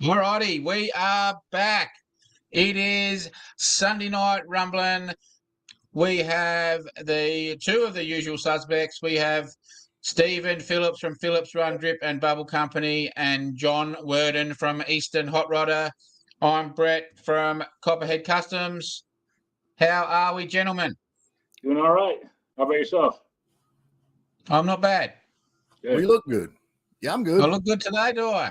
Alrighty, we are back. It is Sunday night rumbling. We have the two of the usual suspects. We have Stephen Phillips from Phillips Run Drip and Bubble Company and John Wordon from Eastern Hot Rodder. I'm Brett from Copperhead Kustoms. How are we, gentlemen? Doing all right. How about yourself? I'm not bad. Good. We look good. Yeah, I'm good. I look good today, do I?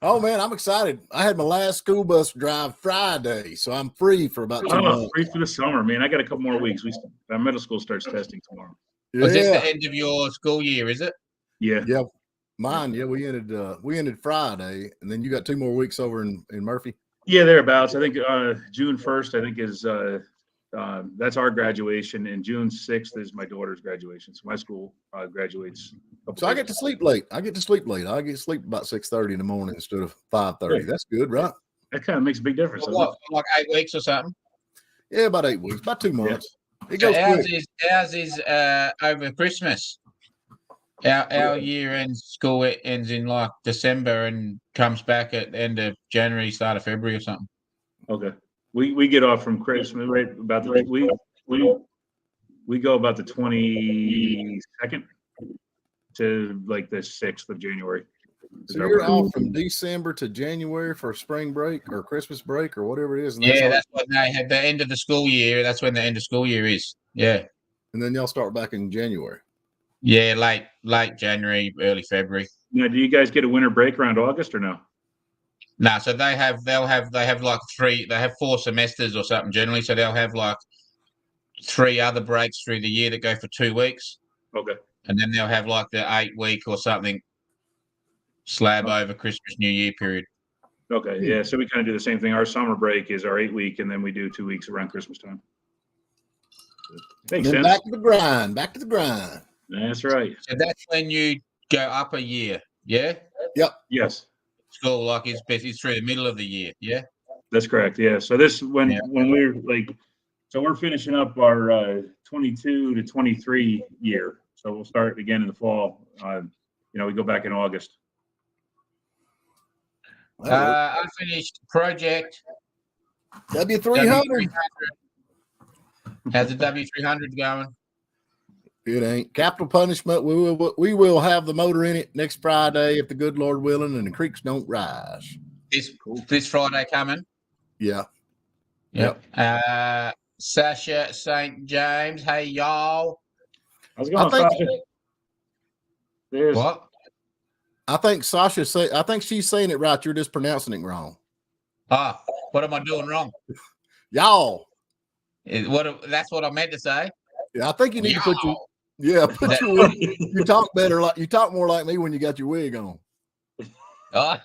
Oh, man, I'm excited. I had my last school bus drive Friday, so I'm free for about 2 months. Free for the summer, man. I got a couple more weeks. Our middle school starts testing tomorrow. Yeah. Is this the end of your school year, is it? Yeah. Yeah. Mine, yeah, we ended Friday, and then you got 2 more weeks over in Murphy. Yeah, thereabouts. I think June 1st, I think, is that's our graduation, and June 6th is my daughter's graduation. So my school graduates. So I get to sleep late. I get to sleep about 6:30 in the morning instead of 5:30. That's good, right? That kind of makes a big difference. What, like 8 weeks or something? Yeah, about 8 weeks, about 2 months. Yeah. It goes quick. Ours is over Christmas. Our year-end school ends in like December and comes back at the end of January, start of February or something. Okay. We get off from Christmas right about the we go about the 22nd to like the 6th of January. So you're off from December to January for spring break or Christmas break or whatever it is. And that's when they have the end of the school year. That's when the end of school year is. Yeah. And then y'all start back in January. Yeah, late January, early February. Now, do you guys get a winter break around August or no? No, so they have like they have 4 semesters or something generally. So they'll have like 3 other breaks through the year that go for 2 weeks. Okay. And then they'll have like the 8-week or something slab over Christmas, New Year period. Okay. Yeah. So we kind of do the same thing. Our summer break is our 8-week, and then we do 2 weeks around Christmas time. Makes sense. Back to the grind. Back to the grind. That's right. So that's when you go up a year. Yeah. Yep. Yes. School like it's through the middle of the year. Yeah. That's correct. Yeah. So this when we're like, so we're finishing up our 22 to 23 year. So we'll start again in the fall. We go back in August. Unfinished project. W300. How's the W300 going? It ain't. Capital punishment. We will have the motor in it next Friday if the good Lord willing and the creeks don't rise. This Friday coming? Yeah. Yep. Sasha St. James. Hey y'all. How's it going, Sasha? What? I think she's saying it right. You're just pronouncing it wrong. What am I doing wrong? Y'all. That's what I meant to say. Yeah, I think you need to put your wig. You talk better, you talk more like me when you got your wig on. I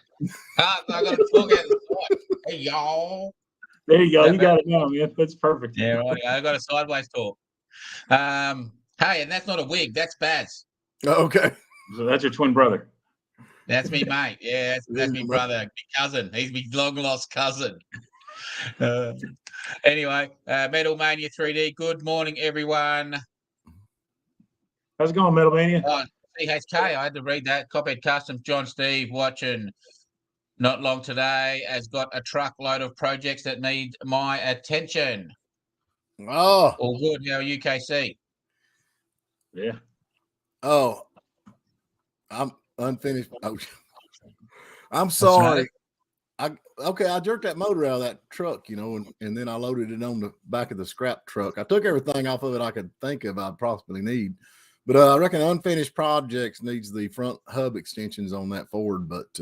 got to talk out the side. Hey y'all. There you go. You got it now, man. That's perfect. Yeah, right. I got a sideways talk. Hey, and that's not a wig. That's Baz. Okay. So that's your twin brother. That's me, mate. Yeah, that's my brother, my cousin. He's my long lost cousin. Anyway, Metal Mania 3D. Good morning, everyone. How's it going, Metal Mania? CHK. I had to read that. Copperhead Kustoms. John Steve watching. Not long today. Has got a truckload of projects that need my attention. Oh, all good. How are you, KC? Yeah. Oh, I'm unfinished. Oh, I'm sorry. I jerked that motor out of that truck, and then I loaded it on the back of the scrap truck. I took everything off of it I could think of I'd possibly need, but I reckon unfinished projects needs the front hub extensions on that Ford, but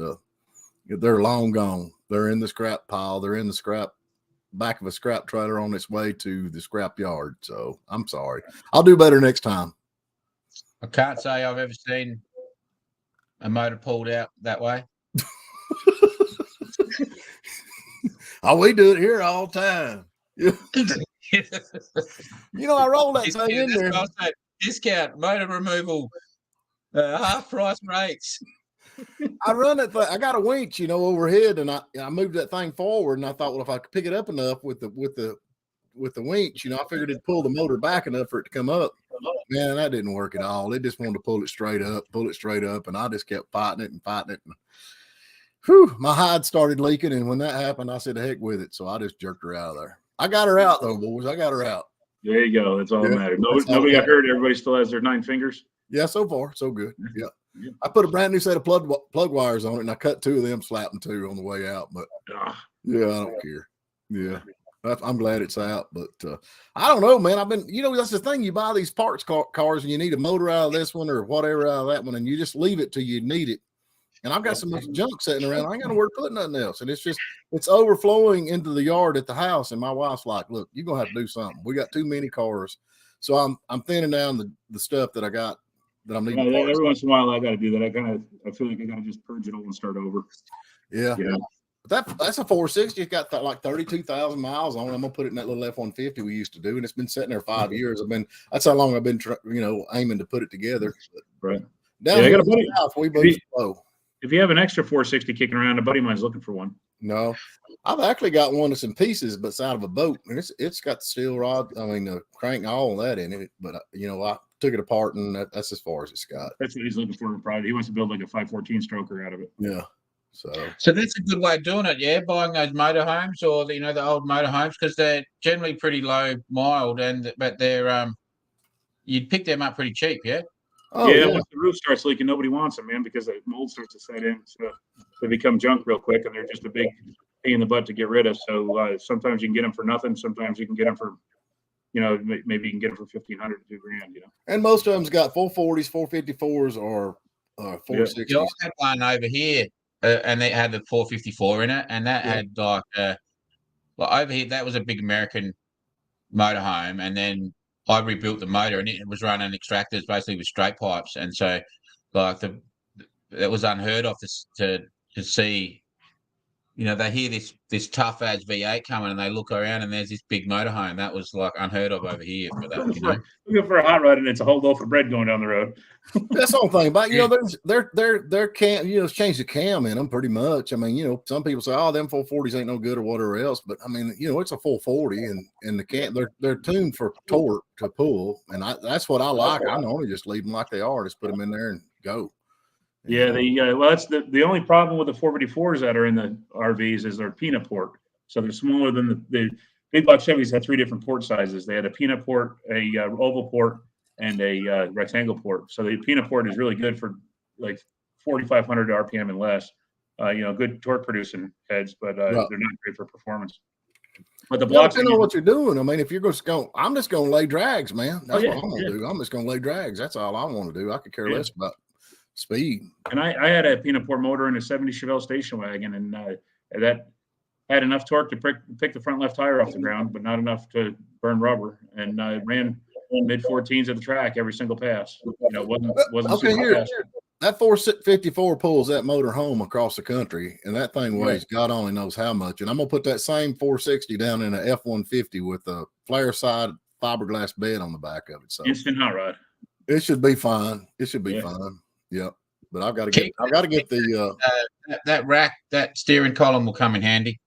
they're long gone. They're in the scrap pile. They're in the scrap back of a scrap trailer on its way to the scrap yard. So I'm sorry. I'll do better next time. I can't say I've ever seen a motor pulled out that way. We do it here all the time. I roll that thing in there. Discount motor removal, half price rates. I run that thing. I got a winch, overhead, and I moved that thing forward, and I thought, well, if I could pick it up enough with the winch, I figured it'd pull the motor back enough for it to come up. Man, that didn't work at all. It just wanted to pull it straight up, and I just kept fighting it. Whew, my hide started leaking, and when that happened, I said, "The heck with it." So I just jerked her out of there. I got her out though, boys. I got her out. There you go. That's all that matters. Nobody got hurt. Everybody still has their 9 fingers. Yeah, so far so good. Yeah. I put a brand new set of plug wires on it, and I cut 2 of them, slapped them 2 on the way out. But yeah, I don't care. Yeah, I'm glad it's out. But I don't know, man. I've been, that's the thing. You buy these parts cars, and you need a motor out of this one or whatever out of that one, and you just leave it till you need it. And I've got so much junk sitting around. I ain't got nowhere to put nothing else. And it's overflowing into the yard at the house. And my wife's like, "Look, you're gonna have to do something. We got too many cars." So I'm thinning down the stuff that I got that I'm needing. Every once in a while I gotta do that. I feel like I gotta just purge it all and start over. Yeah. That's a 460. It's got like 32,000 miles on it. I'm gonna put it in that little F-150 we used to do, and it's been sitting there 5 years. That's how long I've been aiming to put it together. Right. Down here in the south, we both slow. If you have an extra 460 kicking around, a buddy of mine's looking for one. No, I've actually got one that's in pieces, but it's out of a boat, and it's got the steel rod. I mean, the crank, all that in it. But I took it apart, and that's as far as it's got. That's what he's looking for in private. He wants to build like a 514 stroker out of it. Yeah. So that's a good way of doing it, yeah. Buying those motorhomes or the old motorhomes, because they're generally pretty low mild, but they're you'd pick them up pretty cheap, yeah. Oh, yeah, once the roof starts leaking, nobody wants them, man, because the mold starts to set in. So they become junk real quick, and they're just a big pain in the butt to get rid of. So sometimes you can get them for nothing. Sometimes you can get them for, maybe you can get them for $1,500 to $2,000. And most of them's got 440s, 454s, or 460s. Yeah, I had one over here, and it had the 454 in it, and that had like over here. That was a big American motorhome, and then I rebuilt the motor, and it was running extractors basically with straight pipes, and so like that was unheard of to see. They hear this tough as V8 coming, and they look around, and there's this big motorhome. That was like unheard of over here for that. Looking for a hot rod, and it's a whole loaf of bread going down the road. That's the whole thing. But they're cam. It's changed the cam in them pretty much. I mean, some people say, "Oh, them 440s ain't no good" or whatever else. But I mean, it's a 440, and the cam they're tuned for torque to pull, and that's what I like. I normally just leave them like they are, just put them in there and go. Yeah, that's the only problem with the 454s that are in the RVs is their peanut port. So they're smaller than the big block Chevys had 3 different port sizes. They had a peanut port, a oval port, and a rectangle port. So the peanut port is really good for like 4,500 RPM and less. Good torque producing heads, but they're not great for performance. But the blocks, depending on what you're doing. I mean, if you're just going, I'm just going to lay drags, man. That's what I'm going to do. I'm just going to lay drags. That's all I want to do. I could care less about speed. And I had a peanut port motor in a 70 Chevelle station wagon, and that had enough torque to pick the front left tire off the ground, but not enough to burn rubber. And I ran mid 14s at the track every single pass. Wasn't okay. Here, that 454 pulls that motor home across the country, and that thing weighs God only knows how much. And I'm gonna put that same 460 down in an F-150 with a flare side fiberglass bed on the back of it. So instant hot rod. It should be fine. It should be fine. Yep. But I've got to get the that rack, that steering column will come in handy.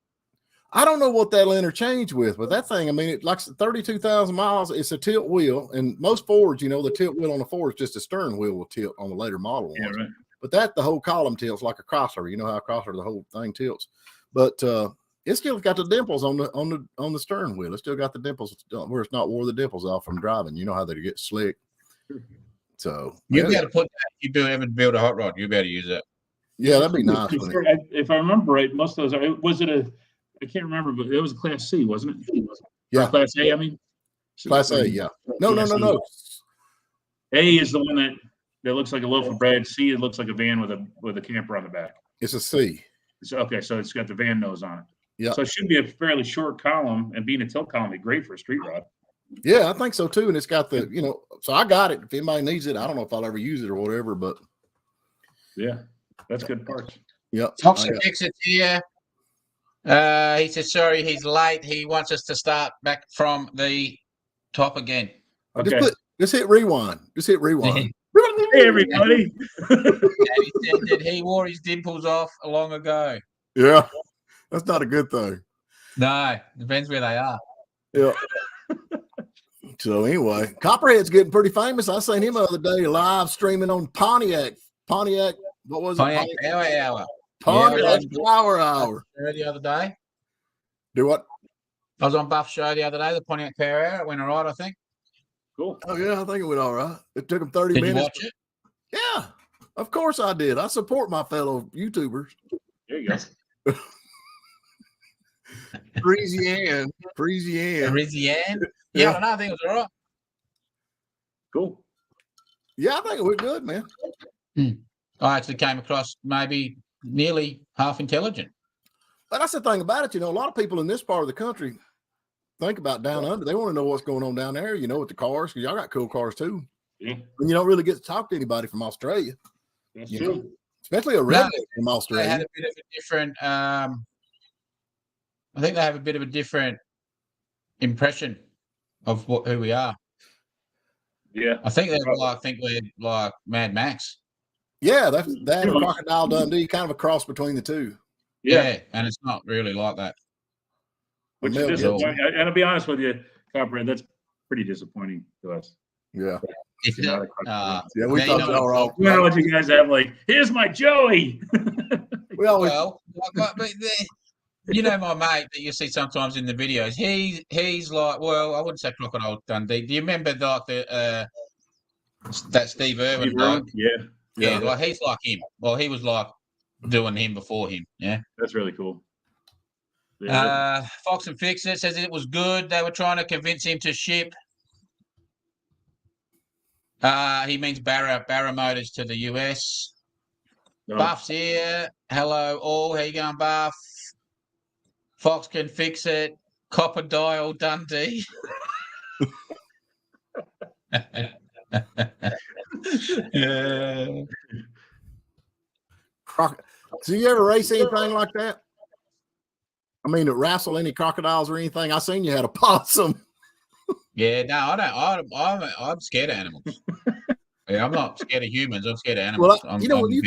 I don't know what that'll interchange with, but that thing, I mean, it like 32,000 miles. It's a tilt wheel, and most Fords, the tilt wheel on the Ford is just a steering wheel will tilt on the later model ones. Yeah, right. But the whole column tilts like a crossover. You know how a crossover, the whole thing tilts. But it's still got the dimples on the steering wheel. It's still got the dimples where it's not wore the dimples off from driving. You know how they get slick. So you'll be able to put that. If you ever build a hot rod, you'll be able to use that. Yeah, that'd be nice. If I remember right, most of those was it I can't remember, but it was a Class C, wasn't it? Yeah, or Class A. I mean, Class A. Yeah. No. A is the one that looks like a loaf of bread. C, it looks like a van with a camper on the back. It's a C. So it's got the van nose on it. Yeah. So it should be a fairly short column, and being a tilt column would be great for a street rod. Yeah, I think so too. And it's got the, so I got it. If anybody needs it, I don't know if I'll ever use it or whatever, but yeah, that's good parts. Yeah. Foxy Exits here. He says, sorry, he's late. He wants us to start back from the top again. Okay. Just hit rewind. Hey, everybody. And he said that he wore his dimples off long ago. Yeah. That's not a good thing. No, depends where they are. Yeah. So anyway, Copperhead's getting pretty famous. I seen him the other day live streaming on Pontiac. What was it? Pontiac Power Hour. Pontiac Power Hour. The other day. Do what? I was on Buff's show the other day, the Pontiac Power Hour. It went all right, I think. Cool. Oh, yeah, I think it went all right. It took them 30 Did minutes. you watch it? Yeah, of course I did. I support my fellow YouTubers. There you go. Parisian. Yeah, I don't know. I think it was all right. Cool. Yeah, I think it went good, man. I actually came across maybe nearly half intelligent. But that's the thing about it. A lot of people in this part of the country think about down under. They want to know what's going on down there, with the cars, because y'all got cool cars too. Yeah. And you don't really get to talk to anybody from Australia. That's you true. know, especially a redneck from Australia. They had a bit of a different. I think they have a bit of a different impression of who we are. Yeah. I think we're like Mad Max. Yeah, they had a Crocodile Dundee, kind of a cross between the two. Yeah, and it's not really like that. Which is disappointing. And I'll be honest with you, Copperhead, that's pretty disappointing to us. Yeah. Yeah, we thought y'all were all. You know what you guys have, like, here's my Joey. Well, but my mate that you see sometimes in the videos, he's like, well, I wouldn't say Crocodile Dundee. Do you remember that Steve Irwin dog? Yeah, like he's like him. Well, he was like doing him before him. Yeah, that's really cool. Fox and Fix It says it was good. They were trying to convince him to ship. He means Barra Motors to the US. No. Buff's here. Hello all. How you going, Buff? Fox can fix it. Crocodile Dundee. So you ever race anything like that? I mean, to wrestle any crocodiles or anything? I seen you had a possum. Yeah, no, I don't. I'm scared of animals. Yeah, I'm not scared of humans. I'm scared of animals. Well, when you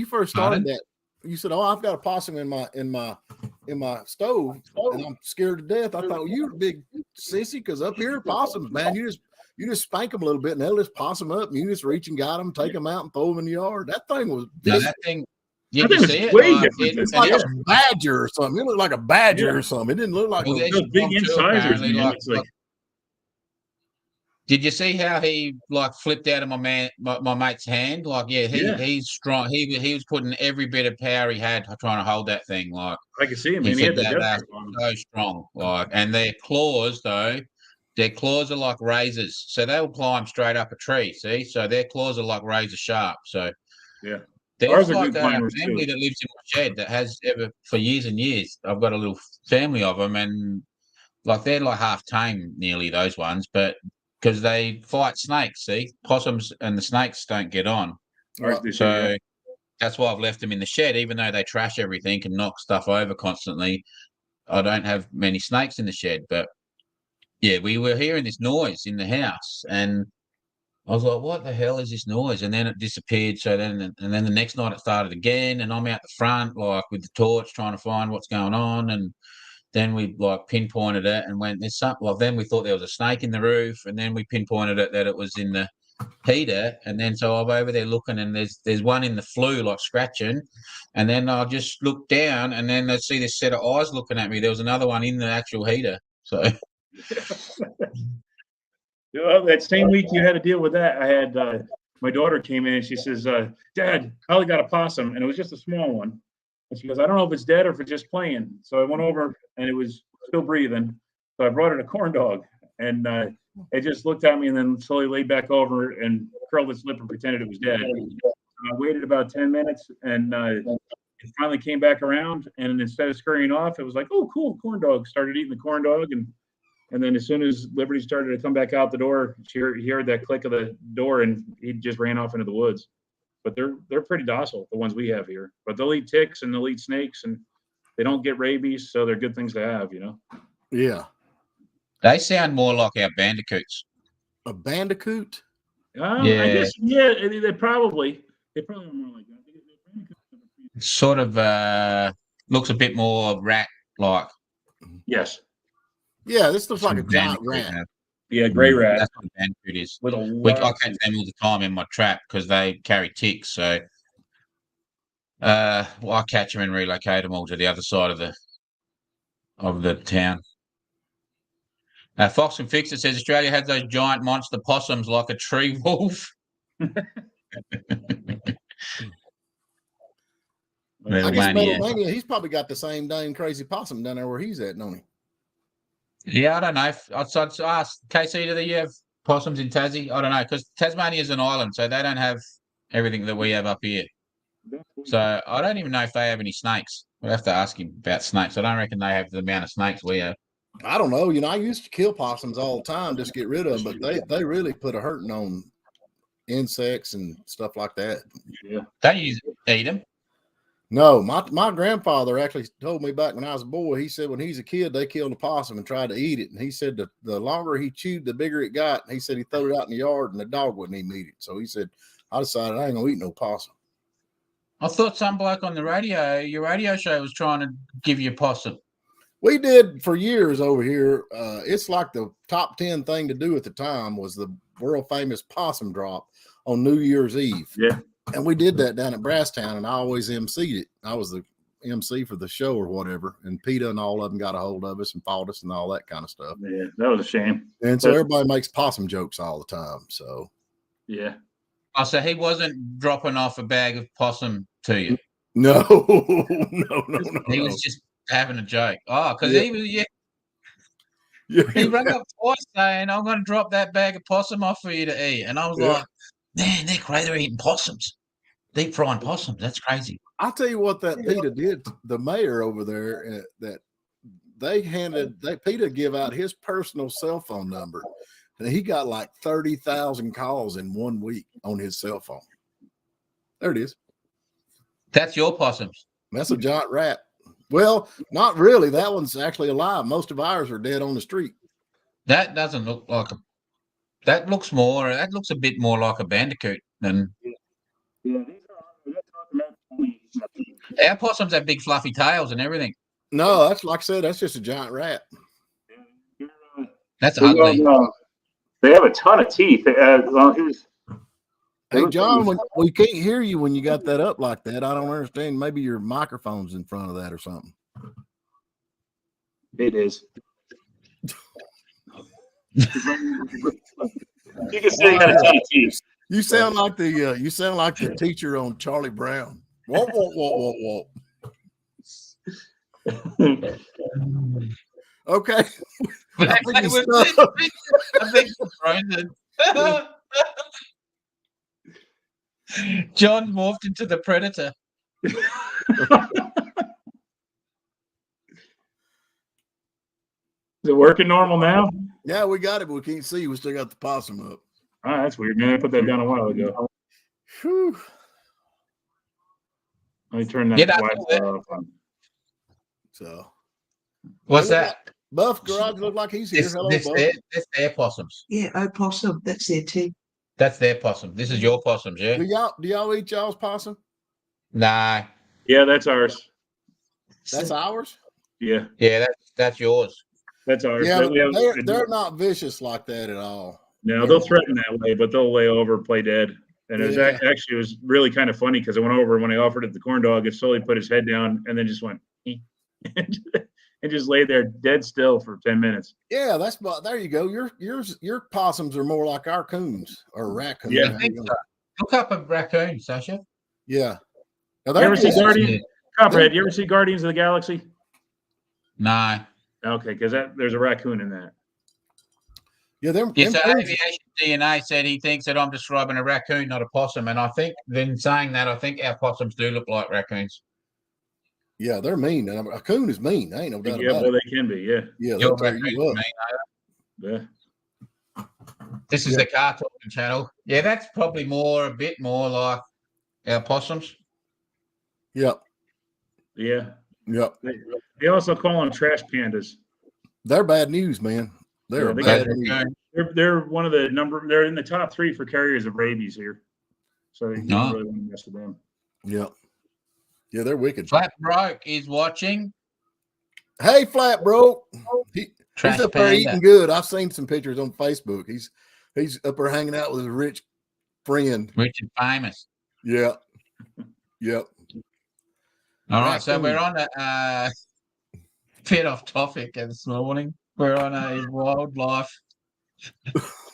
first started that, you said, "Oh, I've got a possum in my stove, and I'm scared to death." I thought, you were a big sissy, because up here, possums, man, you just spank them a little bit, and they'll just possum up, and you just reach and got them, take them out, and throw them in the yard. That thing was big. No, that thing. You can see it. It's like a badger or something. It looked like a badger or something. It didn't look like those big incisors. Did you see how he flipped out of my mate's hand? He's strong. He was putting every bit of power he had trying to hold that thing. I can see him. He had that so strong. And their claws though, are like razors, so they'll climb straight up a tree. See, so their claws are like razor sharp. So yeah. There's like a family that lives in my shed that has for years and years. I've got a little family of them, and they're like half tame, nearly, those ones, but because they fight snakes. See, possums and the snakes don't get on. So that's why I've left them in the shed, even though they trash everything and knock stuff over constantly. I don't have many snakes in the shed, but yeah, we were hearing this noise in the house, and I was like, what the hell is this noise? And then it disappeared. So then the next night it started again, and I'm out the front with the torch trying to find what's going on. And then we pinpointed it and went, there's something. Then we thought there was a snake in the roof, and then we pinpointed it that it was in the heater. And then so I'm over there looking, and there's one in the flue scratching. And then I just looked down, and then I see this set of eyes looking at me. There was another one in the actual heater. So. Well, that same week you had to deal with that. I had my daughter came in and she says, "Dad, Holly got a possum," and it was just a small one. And she goes, "I don't know if it's dead or if it's just playing." So I went over, and it was still breathing. So I brought it a corn dog, and it just looked at me and then slowly laid back over and curled its lip and pretended it was dead. I waited about 10 minutes, and it finally came back around. And instead of scurrying off, it was like, "Oh, cool, corn dog." Started eating the corn dog, and then as soon as Liberty started to come back out the door, he heard that click of the door, and he just ran off into the woods. But they're pretty docile, the ones we have here. But they'll eat ticks and they'll eat snakes, and they don't get rabies, so they're good things to have, Yeah. They sound more like our bandicoots. A bandicoot? Yeah. I guess, they probably are more like that. Sort of looks a bit more rat-like. Yes. Yeah, this looks like a giant rat. Yeah, gray rat. That's what a bandicoot is. I catch them all the time in my trap because they carry ticks. So Well, I'll catch them and relocate them all to the other side of the town. Fox and Fixer says Australia has those giant monster possums like a tree wolf. I guess Metalmania, he's probably got the same dang crazy possum down there where he's at, don't he? Yeah, I don't know. I'd ask KC, do they have possums in Tassie? I don't know, because Tasmania is an island, so they don't have everything that we have up here. So I don't even know if they have any snakes. We'll have to ask him about snakes. I don't reckon they have the amount of snakes we have. I don't know. I used to kill possums all the time, just get rid of them, but they really put a hurting on insects and stuff like that. Yeah. Don't you eat them? No, my grandfather actually told me back when I was a boy, he said when he's a kid, they killed a possum and tried to eat it. And he said the longer he chewed, the bigger it got. And he said he threw it out in the yard and the dog wouldn't even eat it. So he said, I decided I ain't going to eat no possum. I thought some bloke on the radio, your radio show, was trying to give you a possum. We did for years over here. It's like the top 10 thing to do at the time was the world famous possum drop on New Year's Eve. Yeah. And we did that down at Brasstown, and I always emceed it. I was the MC for the show or whatever. And PETA and all of them got a hold of us and fought us and all that kind of stuff. Yeah, that was a shame. And so everybody makes possum jokes all the time. So, yeah. Oh, so he wasn't dropping off a bag of possum to you? No. He was just having a joke. Oh, because he was, he rang up twice saying, I'm going to drop that bag of possum off for you to eat. And I was like, man, they're crazy. They're eating possums. Deep frying possums. That's crazy. I'll tell you what that PETA did. The mayor over there, that PETA give out his personal cell phone number. And he got like 30,000 calls in 1 week on his cell phone. There it is. That's your possums. That's a giant rat. Well, not really. That one's actually alive. Most of ours are dead on the street. That doesn't look like that looks a bit more like a bandicoot than. Yeah, our possums have big fluffy tails and everything. No, that's like I said, that's just a giant rat. That's ugly. They have a ton of teeth. Hey, John, we can't hear you when you got that up like that. I don't understand. Maybe your microphone's in front of that or something. It is. You can see got a ton of teeth. You sound like the teacher on Charlie Brown. Whoa, whoa, whoa, whoa, whoa. Okay. John morphed into the Predator. Is it working normal now? Yeah, we got it, but we can't see. We still got the possum up. Oh, that's weird, man. I put that down a while ago. Whew. Let me turn that Wi-Fi off. So, what's that? Buff Garage look like he's here. Hello, Buff. That's their possums. Yeah, opossum. That's their team. That's their possum. This is your possums, yeah? Do y'all eat y'all's possum? Nah. Yeah, that's ours. That's ours? Yeah. Yeah, that's yours. That's ours. Yeah, they're not vicious like that at all. No, they'll threaten that way, but they'll lay over, play dead. And it was really kind of funny because I went over when I offered it the corn dog, it slowly put his head down and then just went and just lay there dead still for 10 minutes. Yeah, there you go. Your possums are more like our coons or raccoons. Yeah. Look up a raccoon, Sasha. Yeah. Now, you ever see Guardians? Copperhead, you ever see Guardians of the Galaxy? No. Okay, because there's a raccoon in that. Yeah, so Aviation DNA said he thinks that I'm describing a raccoon, not a possum. And I think then saying that, I think our possums do look like raccoons. Yeah, they're mean. And a coon is mean. I ain't no doubt about it. Yeah, well, they can be, yeah. Yeah, your raccoon's mean, yeah. This is the car talking channel. Yeah, that's probably a bit more like our possums. Yep. Yeah. Yep. They also call them trash pandas. They're bad news, man. They're bad news. They're one of they're in the top 3 for carriers of rabies here. So you don't really want to mess with them. Yep. Yeah, they're wicked. Flat Broke is watching. Hey, Flat Broke. He's up there eating good. I've seen some pictures on Facebook. He's up there hanging out with his rich friend. Rich and famous. Yeah. Yep. All right, so Raccoon. we're on a bit off topic this morning. We're on a wildlife.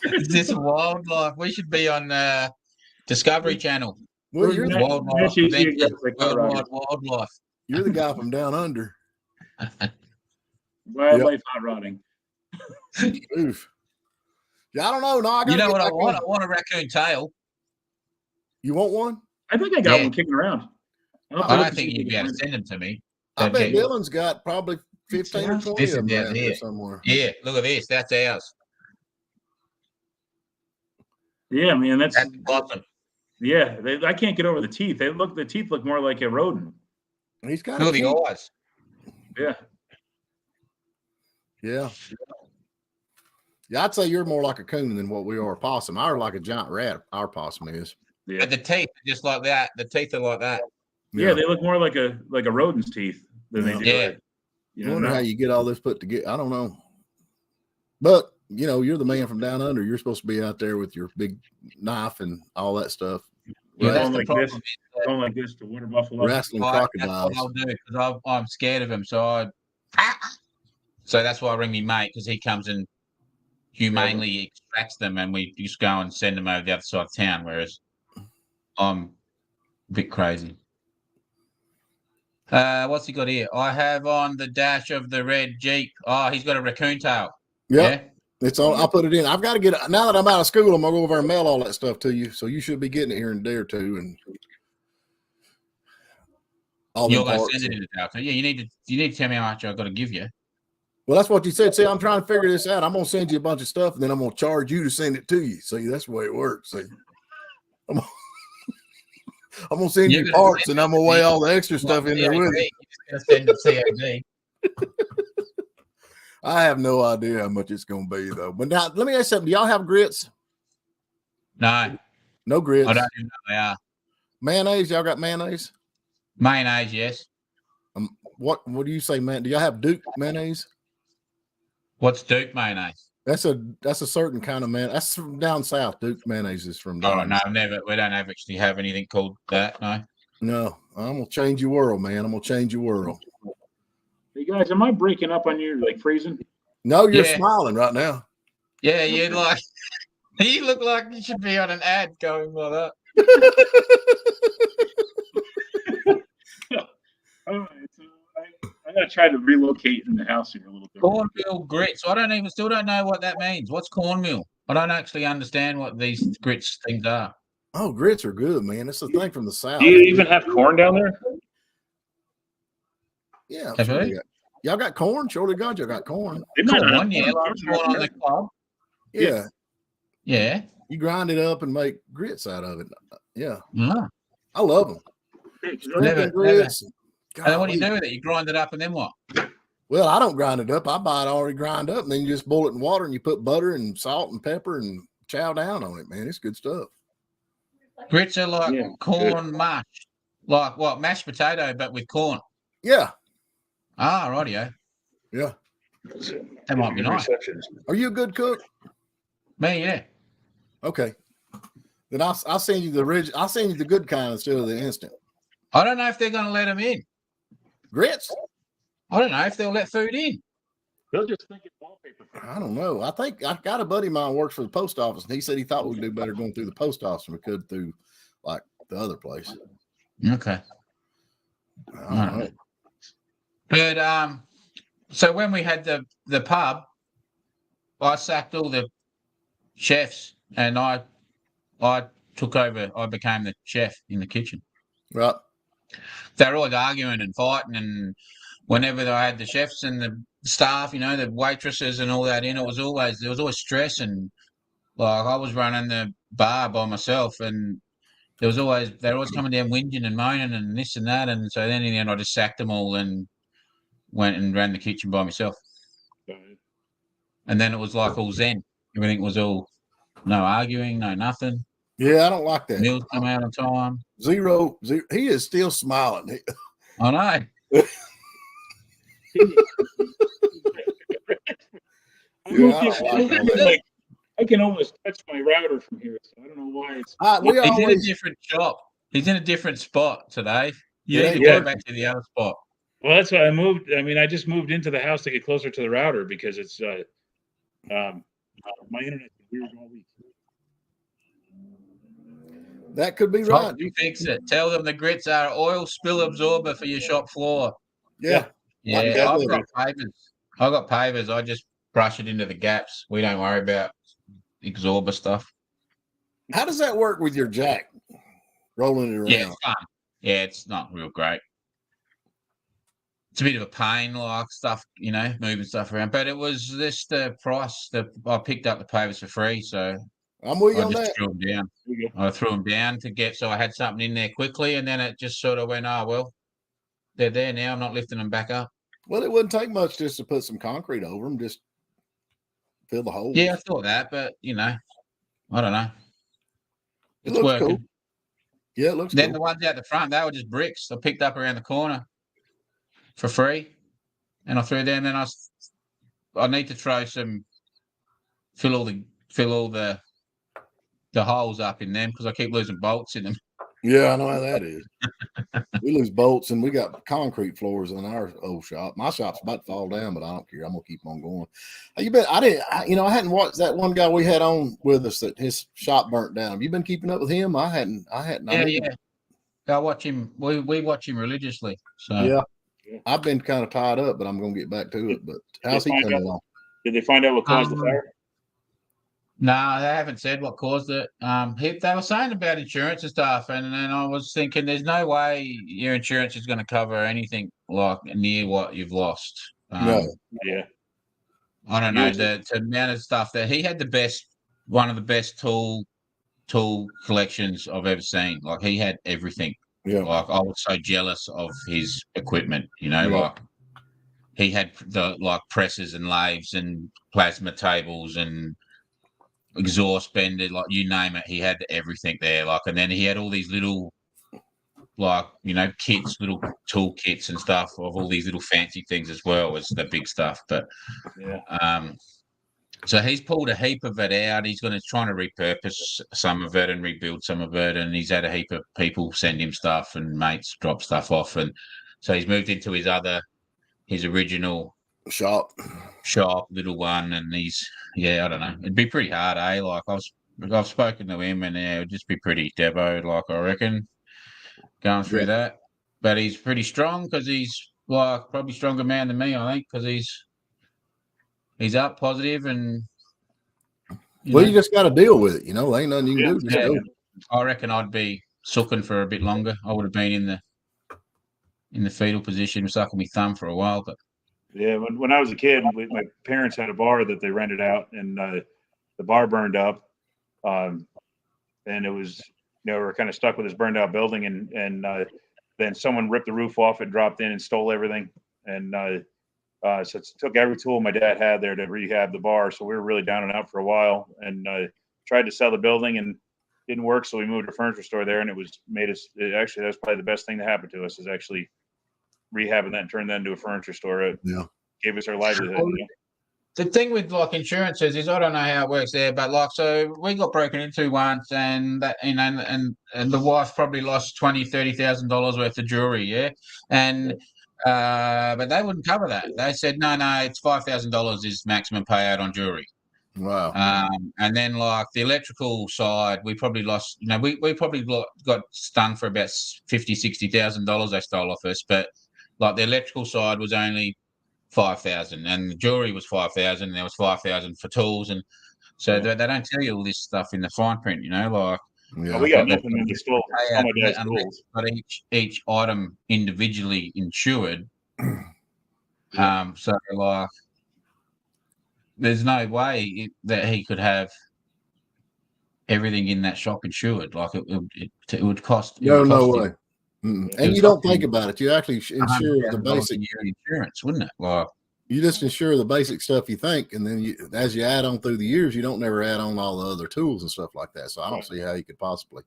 Is this wildlife? We should be on Discovery Channel. Well, you're the, Wildlife. That's easy to Adventures, get, like hot Worldwide rodding. wildlife. you're the guy from down under. Wildlife hot rodding. Oof. Yeah, I don't know. No, I gotta You know get what I back want? on. I want a raccoon tail. You want one? I think I got Yeah. one kicking around. I'll have to I look don't to think see if you'd be I able can to send them to me. I bet Okay. Dylan's got probably 15 or 20 This of is them out around here there. somewhere. Yeah, look at this. That's ours. Yeah, man, that's That's awesome. yeah. I can't get over the teeth. The teeth look more like a rodent. He's kind Look of at cute. the eyes. Yeah. Yeah. Yeah, I'd say you're more like a coon than what we are a possum. Ours like a giant rat. Our possum is. Yeah. But the teeth are just like that. The teeth are like that. Yeah, they look more like a rodent's teeth than they do. Yeah. I wonder how you get all this put together. I don't know. But, you know, you're the man from down under. You're supposed to be out there with your big knife and all that stuff. Yeah, Right. that's Going the like problem. this. is that Going like this to water buffalo. Wrestling that's crocodiles. what I'll do because I'm scared of him. So that's why I ring me mate because he comes and humanely extracts them and we just go and send them over the other side of town. Whereas I'm a bit crazy. What's he got here? I have on the dash of the red Jeep. Oh, he's got a raccoon tail. Yep. Yeah. It's on. I'll put it in. I've got to get it. Now that I'm out of school, I'm going to go over and mail all that stuff to you. So you should be getting it here in a day or two. And all You're them going to parts. send it in the tail. So yeah, you need to tell me how much I've got to give you. Well, that's what you said. See, I'm trying to figure this out. I'm going to send you a bunch of stuff, and then I'm going to charge you to send it to you. See, that's the way it works. See, I'm going to send You're you gonna parts, send and I'm going to weigh all the extra stuff in there with it. You're going to send it COD. I have no idea how much it's going to be, though. But now, let me ask you something. Do y'all have grits? No, No grits. I don't even know they are. Mayonnaise? Y'all got mayonnaise? Mayonnaise, yes. What do you say, man? Do y'all have Duke mayonnaise? What's Duke mayonnaise? That's a certain kind of man. That's from down south. Duke mayonnaise is from down. Oh no, never. We don't actually have anything called that. No. No, I'm gonna change your world, man. I'm gonna change your world. Hey guys, am I breaking up on you, like freezing? No, you're Yeah. smiling right now. Yeah, you like. You look like you should be on an ad going like that. All right, so I gotta try to relocate in the house here a little bit. Cornmeal grits. I still don't know what that means. What's cornmeal? I don't actually understand what these grits things are. Oh, grits are good, man. It's a thing from the south. Do you even have corn down there? Yeah. Have Sure you? y'all got corn? Surely God, y'all got corn. They might not have Corn, yeah, like corn on the cob. Yeah. Yeah. You grind it up and make grits out of it. Yeah. No. I love them. Never. Grits. And then what do you Golly. do with it? You grind it up and then what? Well, I don't grind it up. I buy it already grind up, and then you just boil it in water and you put butter and salt and pepper and chow down on it, man. It's good stuff. Grits are like Yeah, corn mush. Like what? Mashed potato, but with corn. Yeah. Ah, rightio. Yeah. That might be nice. Are you a good cook? Me, yeah. Okay. Then I'll send you the original. I'll send you the good kind instead of the instant. I don't know if they're going to let them in. Grits? I don't know if they'll let food in. They'll just think it's wallpaper. I don't know. I think I got a buddy of mine who works for the post office, and he said he thought we'd do better going through the post office than we could through like the other place. Okay. I don't know. But so when we had the pub, I sacked all the chefs and I took over. I became the chef in the kitchen. Right. They were always arguing and fighting, and whenever they had the chefs and the staff, you know, the waitresses and all that in, there was always stress, and like I was running the bar by myself, and they're always coming down whinging and moaning and this and that, and so then in the end I just sacked them all and went and ran the kitchen by myself, and then it was like all zen. Everything was all no arguing, no nothing. Yeah, I don't like that. Meals come out on time. Zero. He is still smiling. I know. I can almost touch my router from here, so I don't know why it's. We He's in a always, different shop. He's in a different spot today. You need to Yeah. go back to the other spot. Well, that's why I moved. I mean, I just moved into the house to get closer to the router because it's my internet's been weird all week. That could be Help right. you fix it. Tell them the grits are oil spill absorber for your shop floor. Yeah. Yeah, I've got pavers. I've got pavers. I just brush it into the gaps. We don't worry about absorber stuff. How does that work with your jack? Rolling it around. Yeah, it's fun. Yeah, it's not real great. It's a bit of a pain, like stuff, you know, moving stuff around. But it was just the price that I picked up the pavers for free, so I'm with you I on just that. threw them down. I threw them down to get so I had something in there quickly, and then it just sort of went, oh well, they're there now. I'm not lifting them back up. Well, it wouldn't take much just to put some concrete over them, just fill the holes. Yeah, I thought that, but you know, I don't know. It It's looks working. cool. Yeah, it looks Then cool. the ones out the front, they were just bricks. I picked up around the corner for free, and I threw them. Then I need to throw some fill all the holes up in them because I keep losing bolts in them. Yeah, I know how that is. We lose bolts, and we got concrete floors in our old shop. My shop's about to fall down, but I don't care. I'm gonna keep on going. You bet. I hadn't watched that one guy we had on with us that his shop burnt down. Have you been keeping up with him? I hadn't. Yeah. I watch him. We watch him religiously. So yeah, I've been kind of tied up, but I'm gonna get back to it. But how's he coming along? Did they find out what caused the fire? No, they haven't said what caused it. They were saying about insurance and stuff, and then I was thinking, there's no way your insurance is going to cover anything like near what you've lost. No. Yeah. I don't know the amount of stuff that he had one of the best tool collections I've ever seen. Like he had everything. Yeah. Like I was so jealous of his equipment. You know, Yeah. like he had the presses and lathes and plasma tables and exhaust bender, like you name it, he had everything there. Like, and then he had all these little, like, you know, kits, little tool kits and stuff of all these little fancy things as well as the big stuff. But so he's pulled a heap of it out. He's trying to repurpose some of it and rebuild some of it. And he's had a heap of people send him stuff and mates drop stuff off. And so he's moved into his original shop, little one, and I don't know. It'd be pretty hard, eh? Like I've spoken to him, and it would just be pretty devo, like I reckon, going through that. But he's pretty strong because he's like probably stronger man than me, I think, because he's up positive and. You just got to deal with it, you know. Ain't nothing you can do. Just go. I reckon I'd be sucking for a bit longer. I would have been in the fetal position, sucking my thumb for a while, but. Yeah, when I was a kid, my parents had a bar that they rented out, and the bar burned up, and it was, we were kind of stuck with this burned out building, and then someone ripped the roof off and dropped in and stole everything, and so it took every tool my dad had there to rehab the bar. So we were really down and out for a while, and tried to sell the building and didn't work. So we moved to a furniture store there, and actually that's probably the best thing that happened to us is actually rehabbing that and turning that into a furniture store. It gave us our livelihood. The thing with like insurances is I don't know how it works there, but like so we got broken into once, and that and the wife probably lost $20,000-$30,000 worth of jewelry, and but they wouldn't cover that. They said no, it's $5,000 is maximum payout on jewelry. Wow. And then like the electrical side, we probably lost. We probably got stung for about $50,000-$60,000 they stole off us, but. Like the electrical side was only $5,000, and the jewelry was $5,000. And there was $5,000 for tools, and so they don't tell you all this stuff in the fine print. You know, like we got nothing when they stole my dad's tools. But each item individually insured. So like, there's no way that he could have everything in that shop insured. Like it would cost. No way. And you don't think about it. You actually insure the basic insurance, wouldn't it? Well, you just insure the basic stuff you think, and then as you add on through the years, you don't never add on all the other tools and stuff like that. So I don't see how you could possibly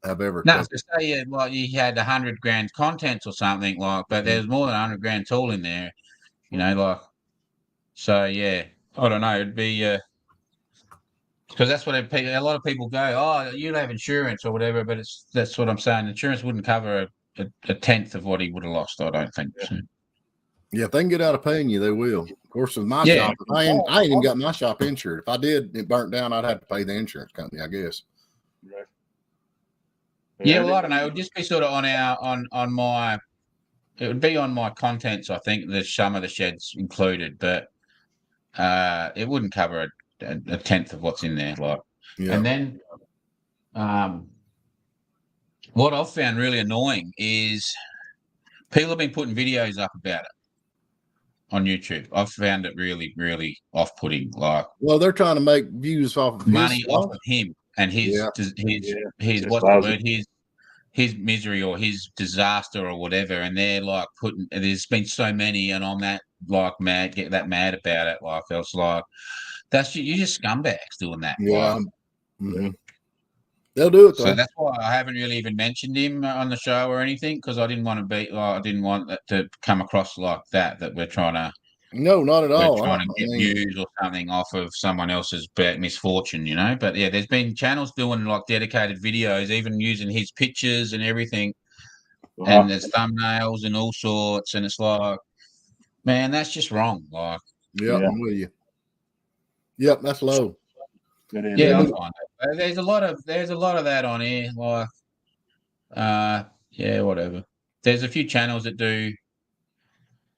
have ever. No, to say you had $100,000 contents or something like, but there's more than $100,000 tool in there. You know, like so. Yeah, I don't know. It'd be. Because that's what a lot of people go, oh, you don't have insurance or whatever, but that's what I'm saying. Insurance wouldn't cover a tenth of what he would have lost. I don't think. So. Yeah, if they can get out of paying you, they will. Of course, with my Yeah. shop, I ain't even got my shop insured. If I did, it burnt down, I'd have to pay the insurance company, I guess. Right. Yeah, well, I don't know. It would just be sort of on my. It would be on my contents. I think there's some of the sheds included, but it wouldn't cover a tenth of what's in there. Like, Yeah. and then, what I've found really annoying is people have been putting videos up about it on YouTube. I've found it really, really off-putting. Like, Well, they're trying to make views off of money his off stuff. of him and his Just what's lousy. the word? His misery or his disaster or whatever, and they're like putting. There's been so many, and I'm that like mad, get that mad about it. Like, I was like, that's you're just scumbags doing that. Yeah. Like, Mm-hmm. They'll do it though. so that's why I haven't really even mentioned him on the show or anything, because I didn't want to be like, I didn't want that to come across like that we're trying to. No, not at all. We're trying to get views or something off of someone else's misfortune, you know. But yeah, there's been channels doing like dedicated videos, even using his pictures and everything, and there's thumbnails and all sorts. And it's like, man, that's just wrong. Like, yeah, I'm with you. Yep, that's low. Yeah, I find it. There's a lot of that on here. Like, yeah, whatever. There's a few channels that do,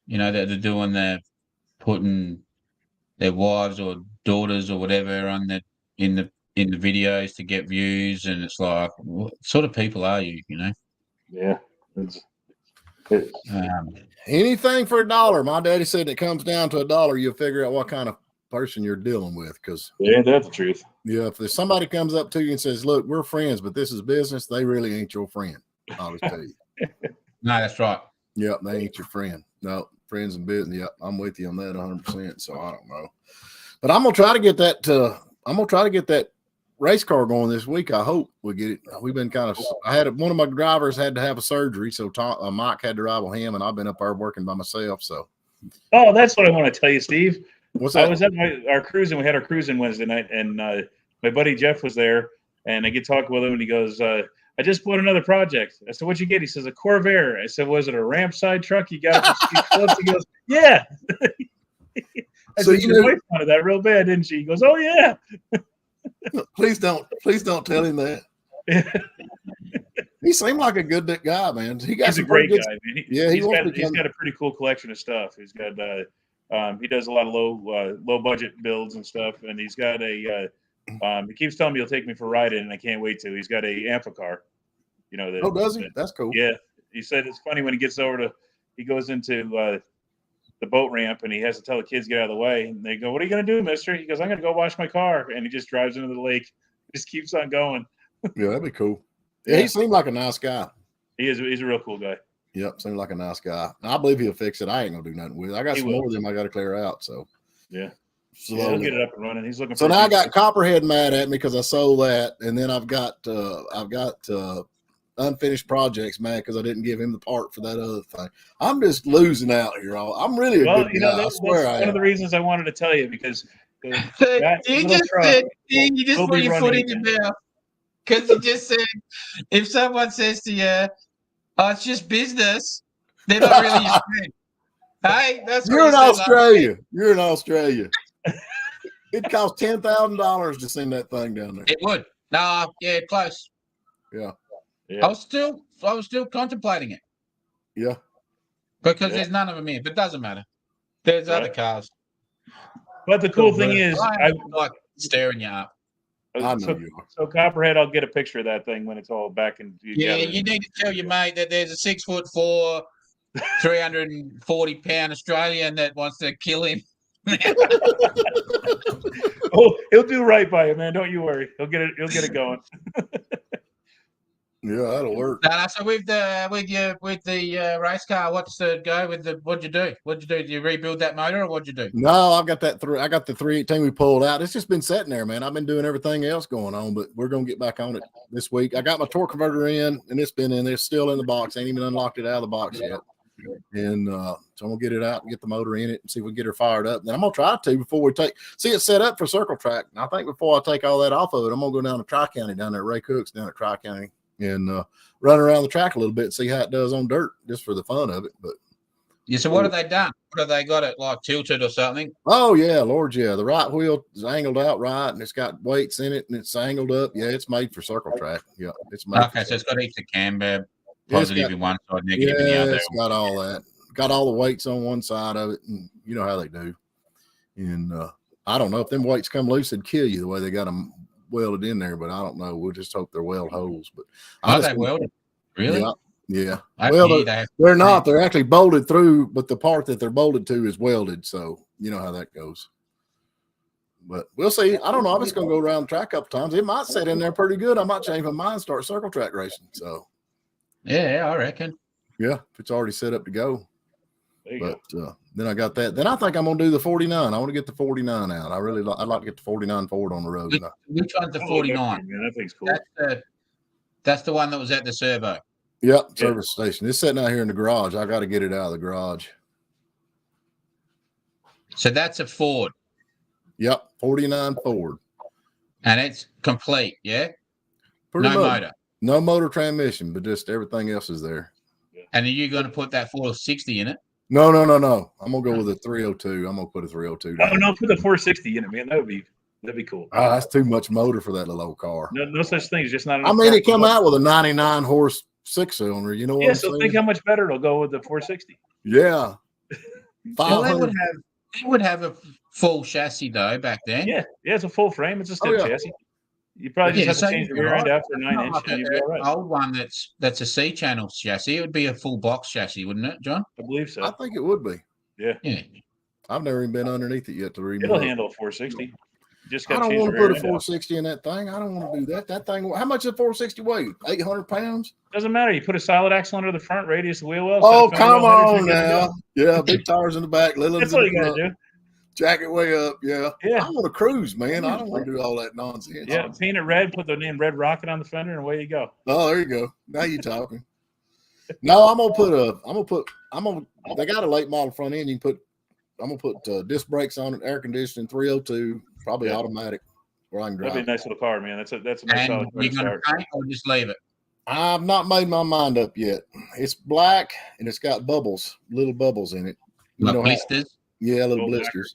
you know, that are doing putting their wives or daughters or whatever on in the videos to get views, and it's like, what sort of people are you? You know? Yeah. Anything for $1. My daddy said it comes down to $1, you'll figure out what kind of person you're dealing with. Because that's the truth. Yeah, if there's somebody comes up to you and says, "Look, we're friends, but this is business," they really ain't your friend. I'll just tell you. No, that's right. Yep, they ain't your friend. No, friends and business. Yep, I'm with you on that 100%. So I don't know, but I'm gonna try to get that. I'm gonna try to get that race car going this week. I hope we get it. We've been kind of. I had one of my drivers had to have a surgery, so Mike had to ride with him, and I've been up there working by myself. So. Oh, that's what I want to tell you, Steve. What's that? I was at our cruising. We had our cruising Wednesday night, and my buddy Jeff was there, and I get talking with him, and he goes, "I just bought another project." I said, "What'd you get?" He says, "A Corvair." I said, "Was it a ramp side truck you got?" He goes, "Yeah." I said, "Your wife wanted that real bad, didn't she?" He goes, "Oh yeah." Please don't tell him that. He seemed like a good guy, man. He's a great guy, man. He's got a pretty cool collection of stuff. He's got he does a lot of low budget builds and stuff, and he's got a he keeps telling me he'll take me for a ride in, and I can't wait to. He's got a Amphicar, you know. Does he? That's cool. Yeah, he said it's funny when he gets he goes into the boat ramp, and he has to tell the kids to get out of the way, and they go, "What are you going to do, mister?" He goes, "I'm going to go wash my car," and he just drives into the lake. He just keeps on going. Yeah, that'd be cool. Yeah, he seemed like a nice guy. He's a real cool guy. Yep, seemed like a nice guy. I believe he'll fix it. I ain't gonna do nothing with it. I got some more of them I got to clear out. So yeah, he'll get it up and running. He's looking. So now I got Copperhead mad at me because I sold that, and then I've got unfinished projects mad because I didn't give him the part for that other thing. I'm just losing out here. I'm really a good guy. That's I swear one of the reasons I wanted to tell you, because you just put your foot in your mouth, because you just said, if someone says to you, "Oh, it's just business," they're not really your friend. Hey, that's You're in Australia. You're in Australia. It costs $10,000 to send that thing down there. It would. No, yeah, close. Yeah. I was still contemplating it. Yeah. Because there's none of them here, but it doesn't matter. There's other cars. But the cool thing is, I like staring you up. I know you are. So Copperhead, I'll get a picture of that thing when it's all back in. Yeah, you need to tell your mate that there's a 6'4", 340-pound Australian that wants to kill him. Oh, he'll do right by you, man. Don't you worry. He'll get it going. Yeah, that'll work. No, so with the race car, what's the go with the? What'd you do? Did you rebuild that motor, or what'd you do? No, I've got that I got the 318 we pulled out. It's just been sitting there, man. I've been doing everything else going on, but we're gonna get back on it this week. I got my torque converter in, and it's been in there, still in the box. Ain't even unlocked it out of the box yet. And so I'm gonna get it out and get the motor in it and see if we can get her fired up. Then I'm gonna try to before we see it set up for circle track. And I think before I take all that off of it, I'm gonna go down to Tri-County down there at Ray Cook's down at Tri-County and run around the track a little bit, see how it does on dirt, just for the fun of it. But Yeah. So what have they done? What have they got it like tilted or something? oh yeah, Lord, yeah, the right wheel is angled out right, and it's got weights in it, and it's angled up. Yeah, it's made for circle track. Yeah, it's made. Okay, so it's got heaps of camber, Yeah, positive in one side, negative in the other. It's got all that. Got all the weights on one side of it, and you know how they do. And I don't know if them weights come loose, it'd kill you the way they got them welded in there. But I don't know. We'll just hope they're weld holes. But Are they welded? Really? Yeah. I Well, hear they they're not. They're actually bolted through, but the part that they're bolted to is welded. So you know how that goes. But we'll see. I don't know. I'm just gonna go around the track a couple times. It might set in there pretty good. I might change my mind and start circle track racing. So yeah, I reckon. yeah, if it's already set up to go. There you But go. then I got that. Then I think I'm gonna do the 49. I want to get the 49 out. I'd like to get the 49 Ford on the road. Which one's the Oh, 49? man, that thing's cool. That's the one that was at the servo. Yep, service station. It's sitting out here in the garage. I got to get it out of the garage. So that's a Ford. Yep, 49 Ford. And it's complete, yeah? Pretty No much. motor. No motor transmission, but just everything else is there. And are you going to put that 460 in it? No. I'm gonna go with a 302. I'm gonna put a 302 down. Oh no, put the 460 in it, man. That'd be cool. That's too much motor for that little old car. No such thing. It's just not enough. I mean, power. it come out with a 99 horse 6-cylinder. You know what Yeah, I'm so saying? think how much better it'll go with the 460. Yeah. Well, they 500. would have a full chassis though back then. Yeah, it's a full frame. It's a stiff chassis. You probably just have to change the rear end after a 9-inch, Like and you'll be all right. old one that's a C channel chassis. It would be a full box chassis, wouldn't it, John? I believe so. I think it would be. Yeah. I've never even been underneath it yet to read. It'll handle a 460. Just I got to don't change want the to rear put a end out. 460 in that thing. I don't want to do that. That thing. How much does a 460 weigh? 800 pounds. Doesn't matter. You put a solid axle under the front, radius the wheel well. Oh, set the come fender well, on you're good to go. now. Yeah, big tires in the back. Little That's what you got to do. Jack it way up. Yeah. Yeah. I want to cruise, man. I don't want to do all that nonsense. Yeah, paint it red, put the name Red Rocket on the fender, and away you go. Oh, there you go. Now you're talking. No, I'm gonna they got a late model front end. I'm gonna put disc brakes on it, air conditioning, 302, probably automatic, where I can drive. That'd be a nice little car, man. That's a nice solid car to You're going to start. paint or just leave it? I've not made my mind up yet. It's black and it's got bubbles, little bubbles in it. Like blisters? Yeah, little Oh, blisters.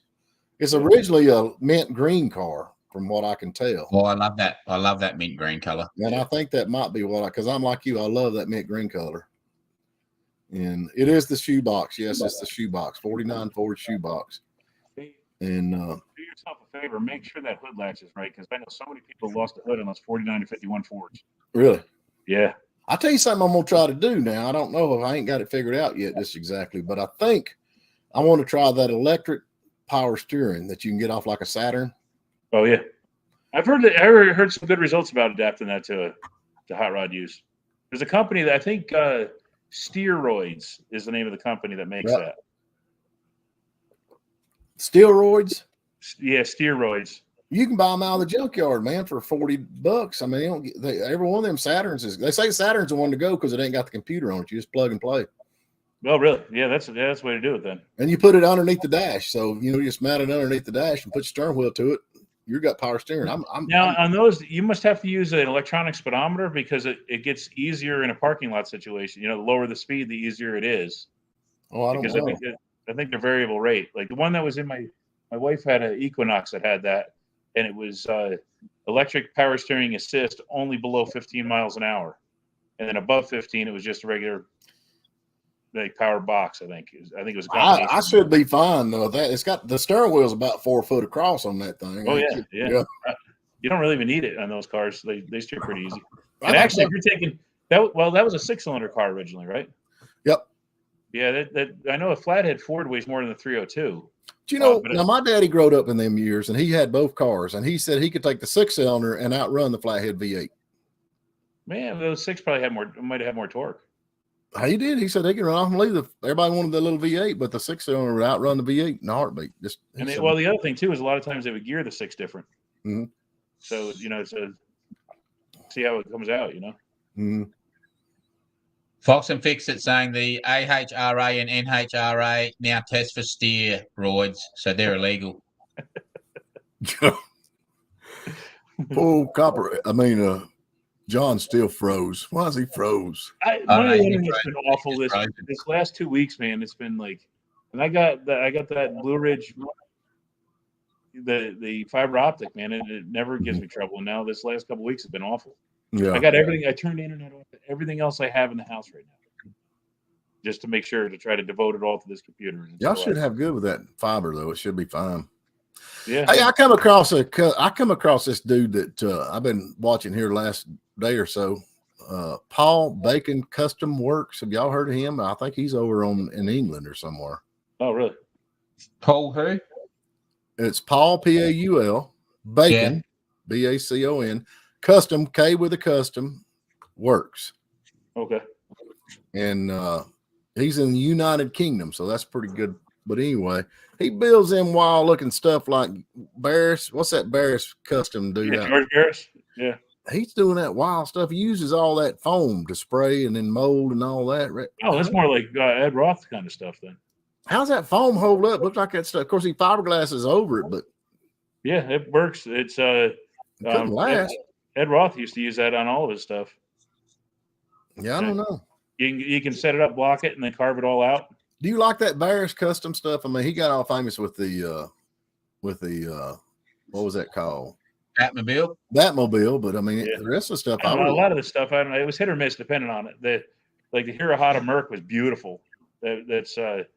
It's originally a mint green car, from what I can tell. Oh, I love that. I love that mint green color. And I think that might be because I'm like you, I love that mint green color. And it is the shoebox. Yes, it's the shoebox, 49 Ford shoebox. And Do yourself a favor, make sure that hood latch is right, because I know so many people lost the hood on those 49 and 51 Fords. really, Yeah. I'll tell you something I'm gonna try to do now. I don't know if I ain't got it figured out yet just exactly, but I think I want to try that electric power steering that you can get off like a Saturn. Oh yeah. I heard some good results about adapting that to hot rod use. There's a company that I think Steroids is the name of the company that makes that. Steroids. Yeah, Steroids. You can buy them out of the junkyard, man, for $40. I mean, every one of them Saturns they say Saturn's the one to go because it ain't got the computer on it. You just plug and play. Well, really? Yeah, that's the way to do it then. And you put it underneath the dash. So, you just mount it underneath the dash and put your steering wheel to it. You got power steering. On those, you must have to use an electronic speedometer because it gets easier in a parking lot situation. The lower the speed, the easier it is. Oh, I don't know. I think they're variable rate. Like the one that was in my wife had an Equinox that had that, and it was electric power steering assist only below 15 miles an hour, and then above 15, it was just a regular power box. I think it was. I should be fine though. That it's got the steering wheel's about 4 foot across on that thing. Oh yeah. You don't really even need it on those cars. They steer pretty easy. And actually, if you're taking that, that was a 6-cylinder car originally, right? Yep. Yeah, I know a flathead Ford weighs more than the 302. Do you know? Now my daddy growed up in them years, and he had both cars, and he said he could take the 6-cylinder and outrun the flathead V8. Man, those 6 probably might have more torque. He did. He said they could run off and leave. Everybody wanted the little V8, but the 6-cylinder would outrun the V8 in a heartbeat. The other thing too is a lot of times they would gear the 6 different. Mm-hmm. So it's see how it comes out. Mm-hmm. Fox and Fix It saying the AHRA and NHRA now test for steroids, so they're illegal. Oh, John still froze. Why is he froze? My internet's been awful this last 2 weeks, man. It's been like, and I got that Blue Ridge, the fiber optic, man. It never gives me trouble. And now this last couple of weeks has been awful. Yeah, I got everything. I turned the internet off. Everything else I have in the house right now, just to make sure to try to devote it all to this computer. Y'all should have good with that fiber though. It should be fine. Yeah. Hey, I come across this dude that I've been watching here last day or so. Paul Bacon Custom Works. Have y'all heard of him? I think he's over in England or somewhere. Oh, really? Paul who? It's Paul Paul Bacon Bacon Custom K with a custom Works. Okay. And he's in the United Kingdom, so that's pretty good. But anyway, he builds them wild looking stuff like Barris. What's that Barris custom dude? Yeah, George Barris. Yeah. He's doing that wild stuff. He uses all that foam to spray and then mold and all that. Oh, that's more like Ed Roth kind of stuff then. How's that foam hold up? Looks like that stuff. Of course, he fiberglasses over it, but yeah, it works. It's couldn't last. Ed Roth used to use that on all of his stuff. Yeah, I don't know. You can set it up, block it, and then carve it all out. Do you like that Barris custom stuff? I mean, he got all famous with the what was that called? Batmobile, but I mean, the rest of the stuff. A lot of the stuff, I don't know. It was hit or miss depending on it. The Hirohata Merc was beautiful. That's that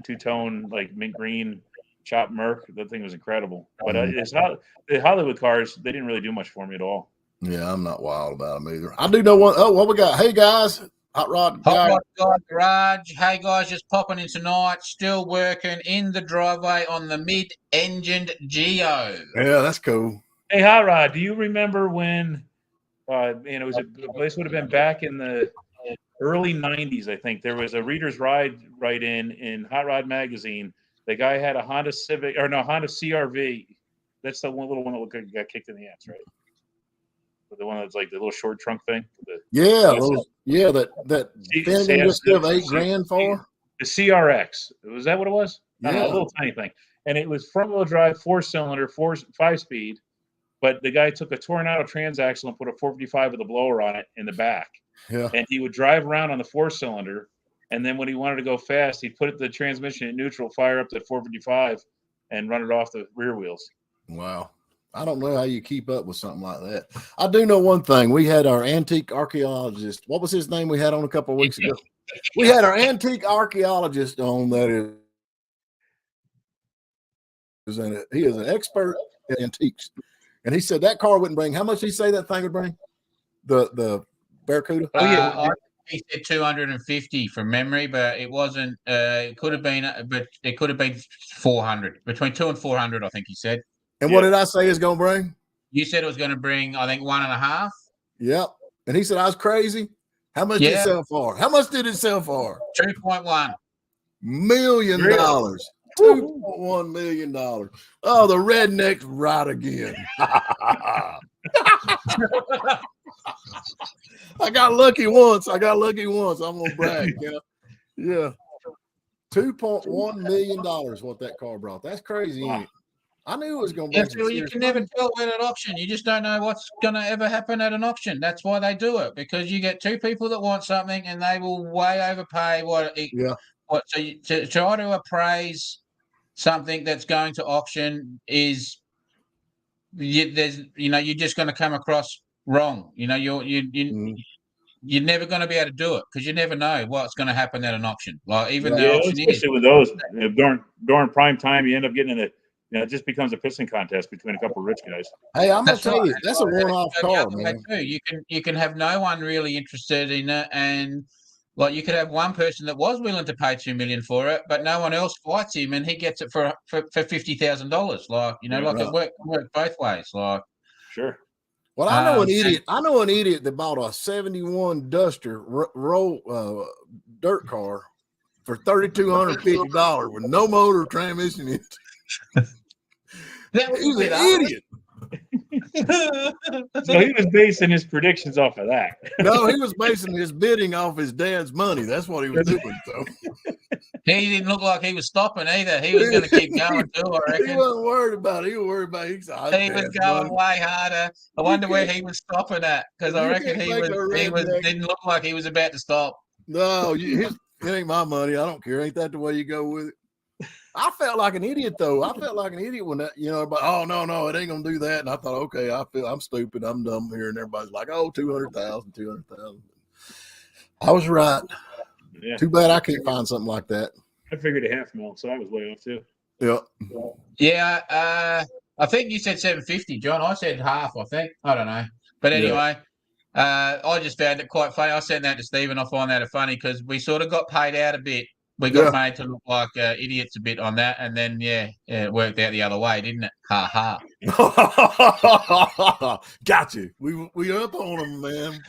two-tone like mint green chopped Merc. That thing was incredible. But it's not the Hollywood cars. They didn't really do much for me at all. Yeah, I'm not wild about them either. I do know one. Oh, what we got? Hey guys, Hot Rod Guy Garage. Hey guys, just popping in tonight. Still working in the driveway on the mid-engined Geo. Yeah, that's cool. Hey, Hot Rod, do you remember when? This would have been back in the early '90s, I think. There was a Reader's write-in in Hot Rod magazine. The guy had a Honda Honda CRV. That's the one little one that got kicked in the ass, right? The one that's like the little short trunk thing. That thing just give $8,000 for the CRX. Was that what it was? Yeah, a little tiny thing, and it was front-wheel drive, 4-cylinder, 5-speed. But the guy took a Tornado transaxle and put a 455 with a blower on it in the back. Yeah, and he would drive around on the 4-cylinder, and then when he wanted to go fast, he'd put the transmission in neutral, fire up that 455, and run it off the rear wheels. Wow. I don't know how you keep up with something like that. I do know one thing. We had our antique archaeologist. What was his name we had on a couple of weeks ago? We had our antique archaeologist on that. He is an expert in antiques. And he said that car wouldn't bring. How much did he say that thing would bring? The Barracuda? He said 250 from memory, but it wasn't. It could have been 400. Between 200 and 400, I think he said. And what did I say it's going to bring? You said it was going to bring, I think, 1.5. Yep. And he said I was crazy. How much did it sell for? How much did it sell for? $2.1 million. $2.1 million. Oh, the redneck's right again. I got lucky once. I'm gonna brag. Yeah. $2.1 million what that car brought. That's crazy, ain't it? I knew it was going to be. You can never tell at an auction. You just don't know what's going to ever happen at an auction. That's why they do it, because you get two people that want something and they will way overpay So to try to appraise something that's going to auction is, you're just going to come across wrong. You're never going to be able to do it because you never know what's going to happen at an auction. Like even the auctioneers, especially with those during prime time, you end up getting in it. It just becomes a pissing contest between a couple of rich guys. Hey, I'm gonna tell you, that's a one-off car, man. You can have no one really interested in it, and like you could have one person that was willing to pay $2 million for it, but no one else fights him, and he gets it for $50,000. Like it worked both ways. Like sure. Well, I know an idiot that bought a '71 Duster dirt car for $3,250 with no motor or transmission in it. He's an idiot. So he was basing his predictions off of that. No, he was basing his bidding off his dad's money. That's what he was doing. So He didn't look like he was stopping either. He was going to keep going too, I He reckon. wasn't worried about it. He was worried about it. He was going way harder. I wonder where he was stopping at, because I You reckon can't he make a redneck- didn't look like he was about to stop. No, it ain't my money. I don't care. Ain't that the way you go with it? I felt like an idiot though. I felt like an idiot when that, but oh no, it ain't gonna do that. And I thought, okay, I'm stupid, I'm dumb here, and everybody's like, oh, 200,000. I was right. Yeah. Too bad I can't find something like that. I figured $500,000, so I was way off too. Yeah. Yeah, I think you said 750, John. I said half, I think. I don't know. But anyway, I just found it quite funny. I sent that to Stephen. I find that funny because we sort of got paid out a bit. We got made to look like idiots a bit on that. And then, it worked out the other way, didn't it? Ha ha. Got you. We up on them, man.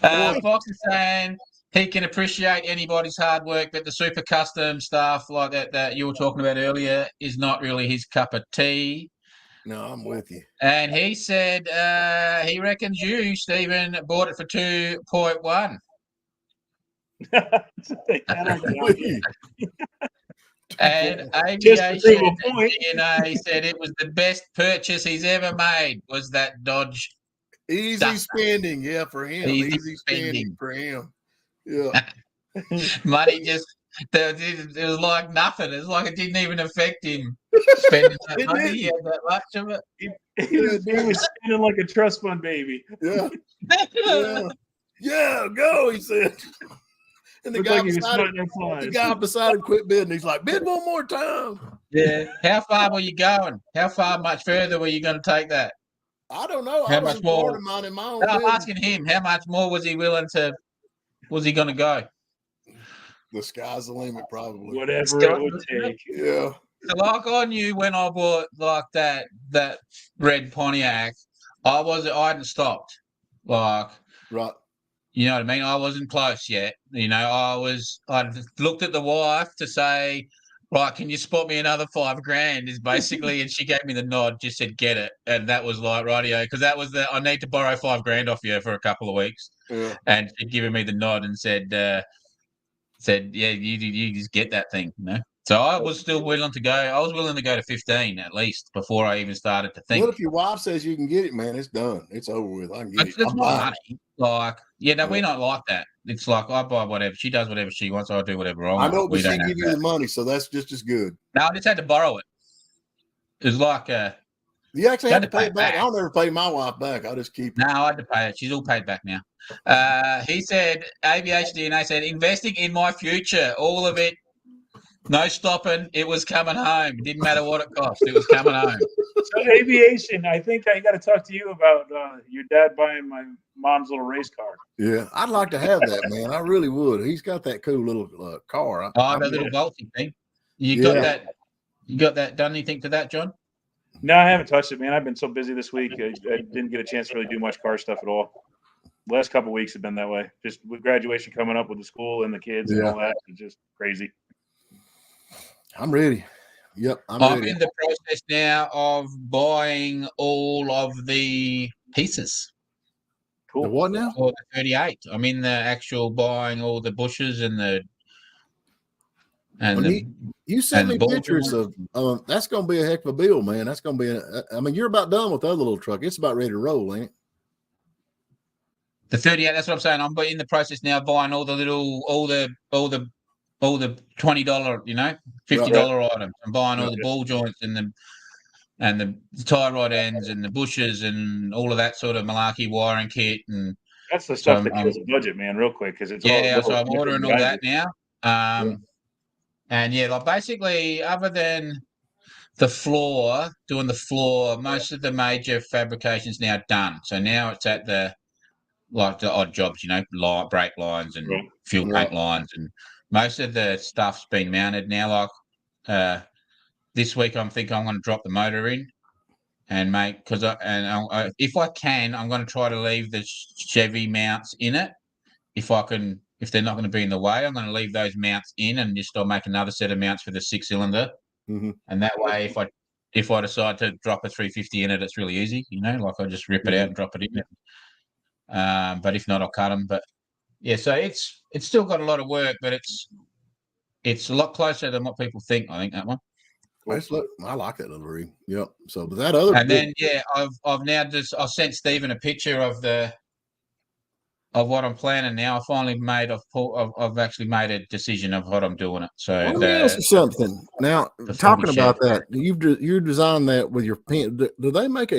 Fox is saying he can appreciate anybody's hard work, but the super custom stuff like that you were talking about earlier is not really his cup of tea. No, I'm with you. And he said he reckons you, Stephen, bought it for 2.1. And Aviation DNA said it was the best purchase he's ever made. Was that Dodge? Easy spending, for him. Easy spending for him. Yeah. Money it was like nothing. It's like it didn't even affect him spending that money. He had that much of it. He was spending like a trust fund baby. Yeah. Yeah, go, he said. And the guy beside him quit bidding. He's like, bid one more time. Yeah. How far were you going? How much further were you going to take that? I don't know. How much more? I'm asking him, how much more was he going to go? The sky's the limit, probably. Whatever it would take. Yeah. So like I knew when I bought like that red Pontiac, I hadn't stopped. Like, right. You know what I mean? I wasn't close yet. I looked at the wife to say, right, can you spot me another $5,000? Is basically, and she gave me the nod, just said, get it. And that was like, rightio, because that was I need to borrow $5,000 off you for a couple of weeks. Yeah. And she'd given me the nod and said, yeah, you just get that thing, So I was still willing to go. I was willing to go to 15 at least before I even started to think. What if your wife says you can get it, man? It's done. It's over with. I can get it. That's my money. Like, we're not like that. It's like I buy whatever. She does whatever she wants. I do whatever I want. I know, but she give you the money, so that's just as good. No, I just had to borrow it. It was like you actually had to pay it back. I'll never pay my wife back. I'll just keep it. No, I had to pay it. She's all paid back now. He said, Aviation DNA said, investing in my future, all of it, no stopping. It was coming home. It didn't matter what it cost. It was coming home. So Aviation, I think I got to talk to you about your dad buying my mom's little race car. Yeah, I'd like to have that, man. I really would. He's got that cool little car. The little vaulting thing. You got that? You got that done? Anything to that, John? No, I haven't touched it, man. I've been so busy this week. I didn't get a chance to really do much car stuff at all. The last couple of weeks have been that way. Just with graduation coming up with the school and the kids and all that, it's just crazy. I'm ready. Yep, I'm ready. In the process now of buying all of the pieces. Cool. The what now? Or the 38. I'm in the actual buying all the bushes and the you sent me pictures of that's going to be a heck of a bill, man. That's going to be you're about done with the other little truck. It's about ready to roll, ain't it? The 38, that's what I'm saying. I'm in the process now buying all the $20, $50 items. I'm buying all the ball joints and the tie rod ends and the bushes and all of that sort of malarkey wiring kit. And that's the stuff that kills the budget, man, real quick, because it's so I'm ordering all that now. And like basically, other than the floor, doing the floor, most of the major fabrications now done. So now it's at the odd jobs, brake lines and fuel tank lines, and most of the stuff's been mounted now. Like this week, I'm going to drop the motor in and make if I can, I'm going to try to leave the Chevy mounts in it. If they're not going to be in the way, I'm going to leave those mounts in and just make another set of mounts for the 6-cylinder. Mm-hmm. And that way, if I decide to drop a 350 in it, it's really easy. Like I just rip it out and drop it in. But if not, I'll cut them. But so it's still got a lot of work, but it's a lot closer than what people think. I think that one. I like that little rig. Yep. So, but that other And then I've now I sent Stephen a picture of what I'm planning now. I finally I've actually made a decision of what I'm doing it. So let me ask you something. Now, talking about that, you designed that with your pen. Do they make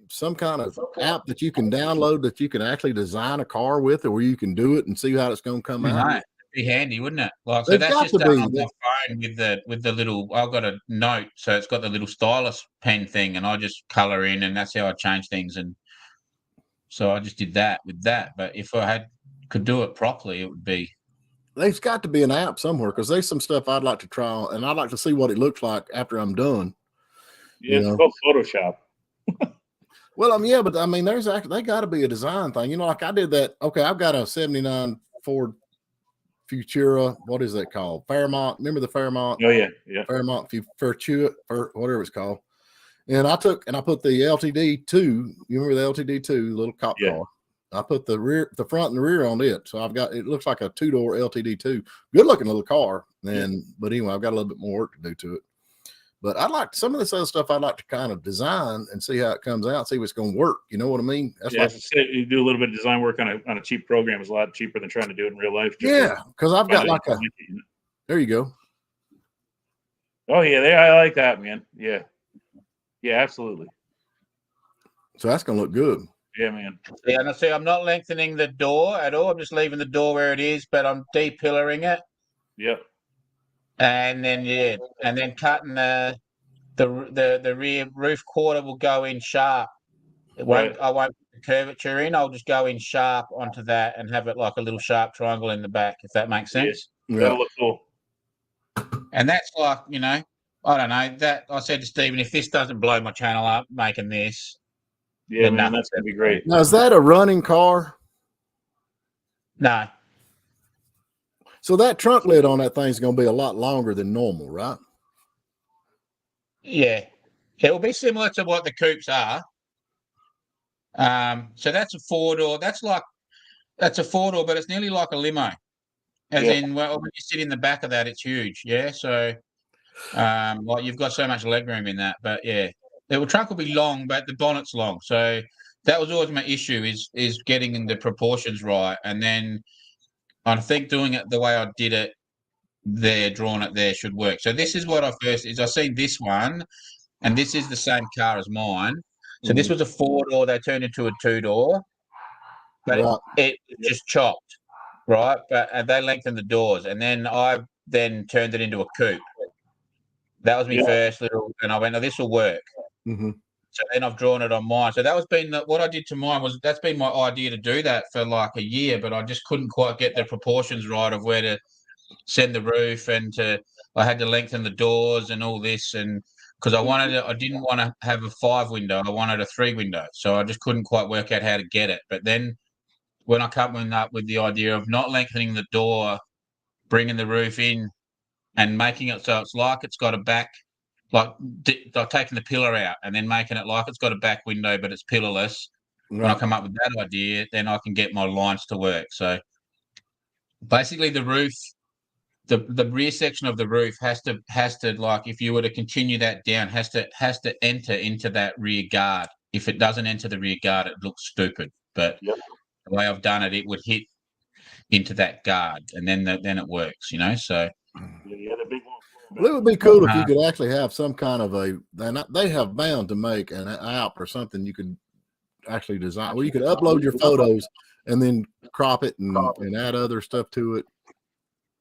some kind of app that you can download that you can actually design a car with, or where you can do it and see how it's going to come out? It'd be handy, wouldn't it? Like, so They've that's got just to done be. on my phone with the little. I've got a note, so it's got the little stylus pen thing, and I just color in, and that's how I change things. And so I just did that with that. But if I could do it properly, it would be. There's got to be an app somewhere, because there's some stuff I'd like to try, and I'd like to see what it looks like after I'm done. Yeah, it's called Photoshop. Well, yeah, but I mean, they got to be a design thing. You know, like I did that. Okay, I've got a '79 Ford Futura. What is that called? Fairmont. Remember the Fairmont? Oh yeah. Fairmont Futura, or whatever it's called. And I put the LTD2. You remember the LTD2, little cop car? I put the front and the rear on it. So it looks like a 2-door LTD2. Good looking little car. But anyway, I've got a little bit more work to do to it. But I'd like some of this other stuff. I'd like to kind of design and see how it comes out, see if it's going to work. You know what I mean? That's you do a little bit of design work on a cheap program is a lot cheaper than trying to do it in real life. Because I've got there you go. Oh yeah, I like that, man. Yeah, absolutely. So that's going to look good. Yeah, man. Yeah, and I see I'm not lengthening the door at all. I'm just leaving the door where it is, but I'm de-pillaring it. Yep. And then cutting the rear roof quarter will go in sharp. I won't put the curvature in. I'll just go in sharp onto that and have it like a little sharp triangle in the back, if that makes sense. Yeah. That'll look cool. And that's like, I don't know, that I said to Stephen, if this doesn't blow my channel up making this, yeah, man, that's gonna be great. Now, is that a running car? No. So that trunk lid on that thing is going to be a lot longer than normal, right? Yeah, it will be similar to what the coupes are. So that's a 4-door. That's a 4-door, but it's nearly like a limo. As in, when you sit in the back of that, it's huge. Yeah, so like you've got so much legroom in that. But yeah, the trunk will be long, but the bonnet's long. So that was always my issue is getting the proportions right, and then I think doing it the way I did it there, drawing it there, should work. So this is what I seen this one, and this is the same car as mine. So this was a 4-door. They turned into a 2-door, but it just chopped, right? But they lengthened the doors, and then I turned it into a coupe. That was my first little, and I went, "Oh, this will work." Mm-hmm. So then I've drawn it on mine. So that was what I did to mine that's been my idea to do that for like a year, but I just couldn't quite get the proportions right of where to send the roof, and I had to lengthen the doors and all this, and because I didn't want to have a 5-window, I wanted a 3-window, so I just couldn't quite work out how to get it. But then when I came up with the idea of not lengthening the door, bringing the roof in, and making it so it's like it's got a back, like taking the pillar out and then making it like it's got a back window but it's pillarless. Right. When I come up with that idea, then I can get my lines to work. So basically the roof, the rear section of the roof has to like, if you were to continue that down, has to enter into that rear guard. If it doesn't enter the rear guard, it looks stupid. But the way I've done it, it would hit into that guard, and then it works, So the big one. Well, it would be cool if you could actually have some kind of they have bound to make an app or something you could actually design where you could upload your photos and then crop it and add other stuff to it.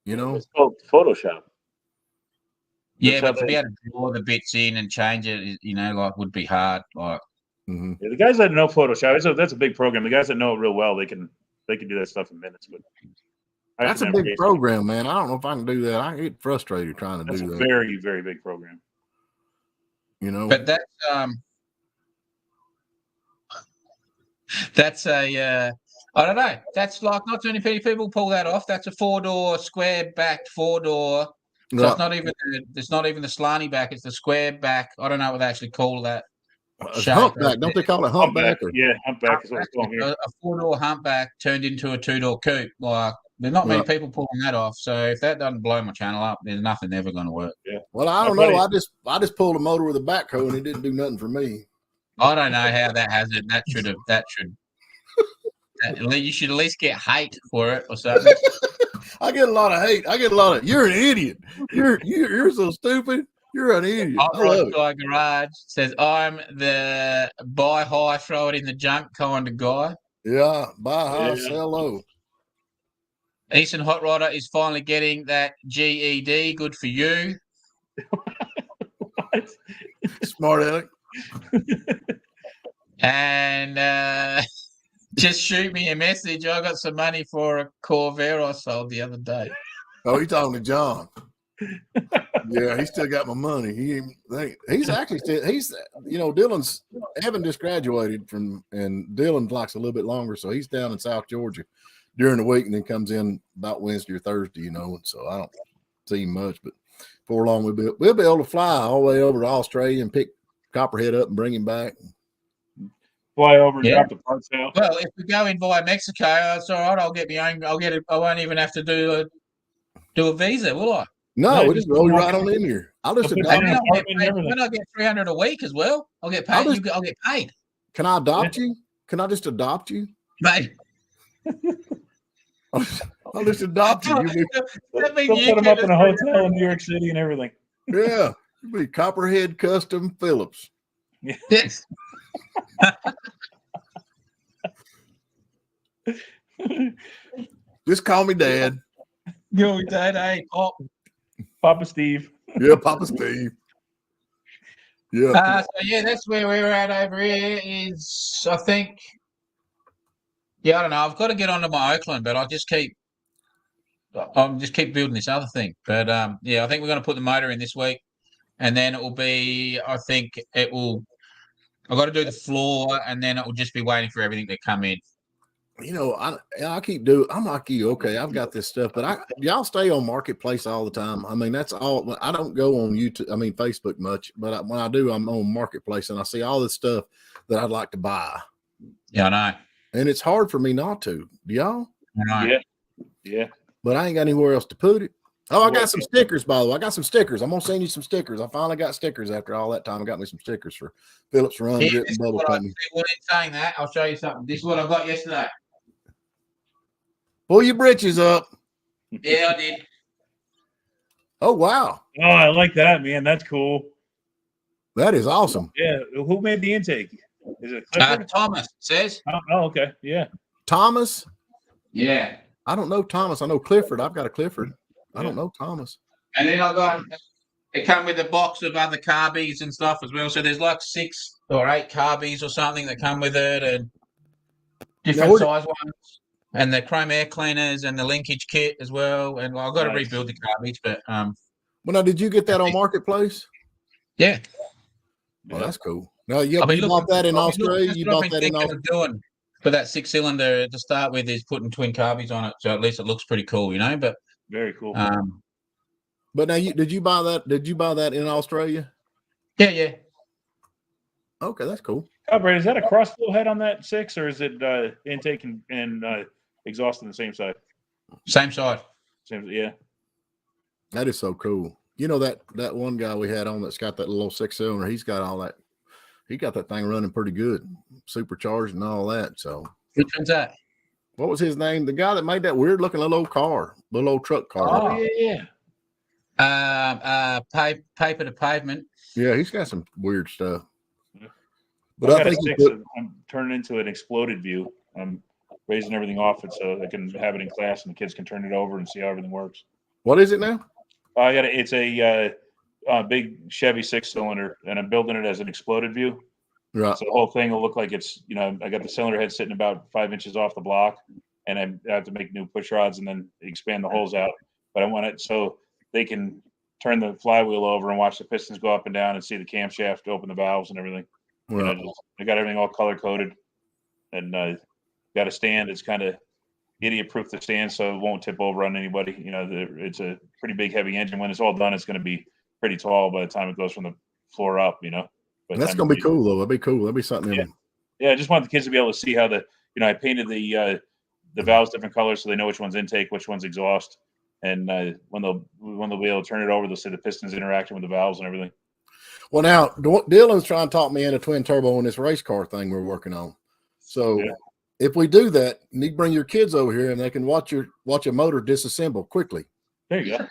It's called Photoshop. Yeah, but to be able to draw the bits in and change it, like would be hard. Like, the guys that know Photoshop, that's a big program. The guys that know it real well, they can do that stuff in minutes. But that's a big program, man. I don't know if I can do that. I get frustrated trying to do that. That's a very, very big program. But that's I don't know. That's like not too many people pull that off. That's a 4-door, square backed 4-door. So it's not even the slanty back. It's the square back. I don't know what they actually call that. Humpback, don't they call it humpback? Humpback is what it's called here. A 4-door humpback turned into a 2-door coupe. Like, There's not many Right. people pulling that off. So if that doesn't blow my channel up, there's nothing ever going to work. Yeah. Well, I don't know. I just pulled a motor with a backhoe and it didn't do nothing for me. I don't know how that has it. You should at least get hate for it or something. I get a lot of hate. I get a lot of you're an idiot. You're so stupid. You're an idiot. Hot I love Rod it. Guy Garage says I'm the buy high, throw it in the junk kind of guy. Yeah, buy high, Yeah. sell low. Eastern Hot Rodder is finally getting that GED. Good for you. Smart aleck. And just shoot me a message. I got some money for a Corvair I sold the other day. Oh, you talking to John? Yeah, he still got my money. He's actually still Dylan's Evan just graduated from, and Dylan likes a little bit longer, so he's down in South Georgia during the week and then comes in about Wednesday or Thursday, and so I don't see him much, but before long we'll be able to fly all the way over to Australia and pick Copperhead up and bring him back. Fly over and drop the parts out. Well, if we go in via Mexico, it's all right. I'll get my own. I'll get it. I won't even have to do a visa, will I? No, we just roll you right on in here. I'll just adopt And you. then I'll get $300 a week as well. I'll get paid. I'll get paid. Can I adopt you? Can I just adopt you? Mate. I'll just adopt you. They'll put them up in a hotel in New York City and everything. Yeah, you'll be Copperhead Custom Phillips. Yes. Just call me Dad. Yo, Dad, hey, Pop. Papa Steve. Yeah, Papa Steve. Yeah. So yeah, that's where we're at over here. Is I think. Yeah, I don't know. I've got to get onto my Oakland, but I'll just keep building this other thing. But yeah, I think we're going to put the motor in this week, and then it will be. I think it will. I've got to do the floor, and then it will just be waiting for everything to come in. I keep doing. I'm like you. Okay, I've got this stuff, but y'all stay on Marketplace all the time. I mean, that's all. I don't go on YouTube. I mean, Facebook much, but when I do, I'm on Marketplace, and I see all this stuff that I'd like to buy. Yeah, I know. And it's hard for me not to. Do y'all? I know. Yeah. But I ain't got anywhere else to put it. Oh, I got some stickers, by the way. I got some stickers. I'm gonna send you some stickers. I finally got stickers after all that time. I got me some stickers for Phillips Run Drip and Bubble Company. Well, in saying that, I'll show you something. This is what I got yesterday. Pull your britches up. Yeah, I did. Oh wow. Oh, I like that, man. That's cool. That is awesome. Yeah. Who made the intake? Is it Clifford? Thomas says. Oh, okay. Yeah. Thomas? Yeah. I don't know Thomas. I know Clifford. I've got a Clifford. I don't know Thomas. And then I got it come with a box of other carbies and stuff as well. So there's like 6 or 8 carbies or something that come with it, and different size ones, and the chrome air cleaners and the linkage kit as well. And I've got to rebuild the carbies, but well, now did you get that on Marketplace? Yeah. Well, that's cool. No, you bought that in Australia. You bought that in Australia. Doing for that 6-cylinder to start with is putting twin carbies on it, so at least it looks pretty cool, But very cool. But now, did you buy that? Did you buy that in Australia? Yeah. Okay, that's cool. Brad, is that a crossflow head on that 6, or is it intake and exhaust on the same side? Same side. Yeah. That is so cool. You know that one guy we had on that's got that little 6-cylinder. He's got all that. He got that thing running pretty good, supercharged and all that. So which one's that? What was his name? The guy that made that weird looking little old car, little old truck car. Oh yeah. Paper to pavement. Yeah, he's got some weird stuff. But I think I'm turning into an exploded view. I'm raising everything off it so they can have it in class and the kids can turn it over and see how everything works. What is it now? It's a big Chevy 6-cylinder, and I'm building it as an exploded view. Right. So the whole thing will look like it's, I got the cylinder head sitting about 5 inches off the block, and I have to make new push rods and then expand the holes out. But I want it so they can turn the flywheel over and watch the pistons go up and down and see the camshaft open the valves and everything. Right. I got everything all color coded, and got a stand. It's kind of idiot proof to stand, so it won't tip over on anybody. It's a pretty big, heavy engine. When it's all done, it's going to be pretty tall by the time it goes from the floor up. That's going to be cool though. That'd be cool. That'd be something. Yeah. I just want the kids to be able to see how I painted the valves different colors, so they know which one's intake, which one's exhaust, and when they'll be able to turn it over, they'll see the pistons interacting with the valves and everything. Well, now Dylan's trying to talk me into twin turbo on this race car thing we're working on. So if we do that, you need to bring your kids over here and they can watch a motor disassemble quickly. There you go.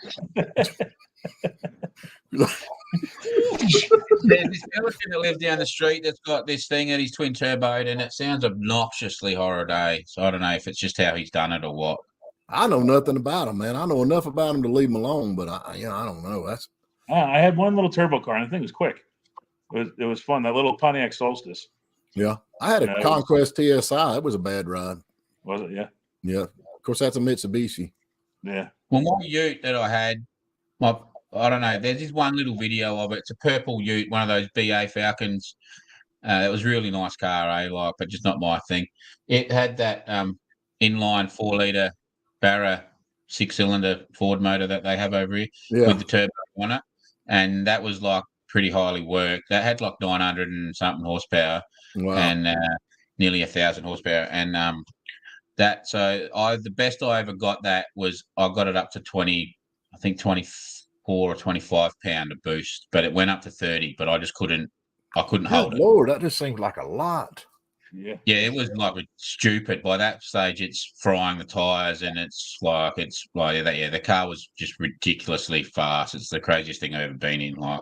There's this elephant that lives down the street that's got this thing that he's twin turboed, and it sounds obnoxiously horrid. So I don't know if it's just how he's done it or what. I know nothing about him, man. I know enough about him to leave him alone, but I don't know. I had one little turbo car, and the thing was quick. It was fun. That little Pontiac Solstice. Yeah, I had a Conquest TSI. That was a bad ride. Was it? Yeah. Yeah. Of course, that's a Mitsubishi. Yeah. Well, my ute that I had, I don't know. There's this one little video of it. It's a purple ute, one of those BA Falcons. It was a really nice car, but just not my thing. It had that inline 4-litre Barra 6-cylinder Ford motor that they have over here with the turbo on it, and that was like pretty highly worked. That had like 900 and something horsepower, and nearly 1,000 horsepower, and the best I ever got that was I got it up to 24 or 25 pound of boost, but it went up to 30, but I just couldn't hold it. Lord, that just seems like a lot. Yeah, it was like stupid. By that stage, it's frying the tires, and the car was just ridiculously fast. It's the craziest thing I've ever been in. So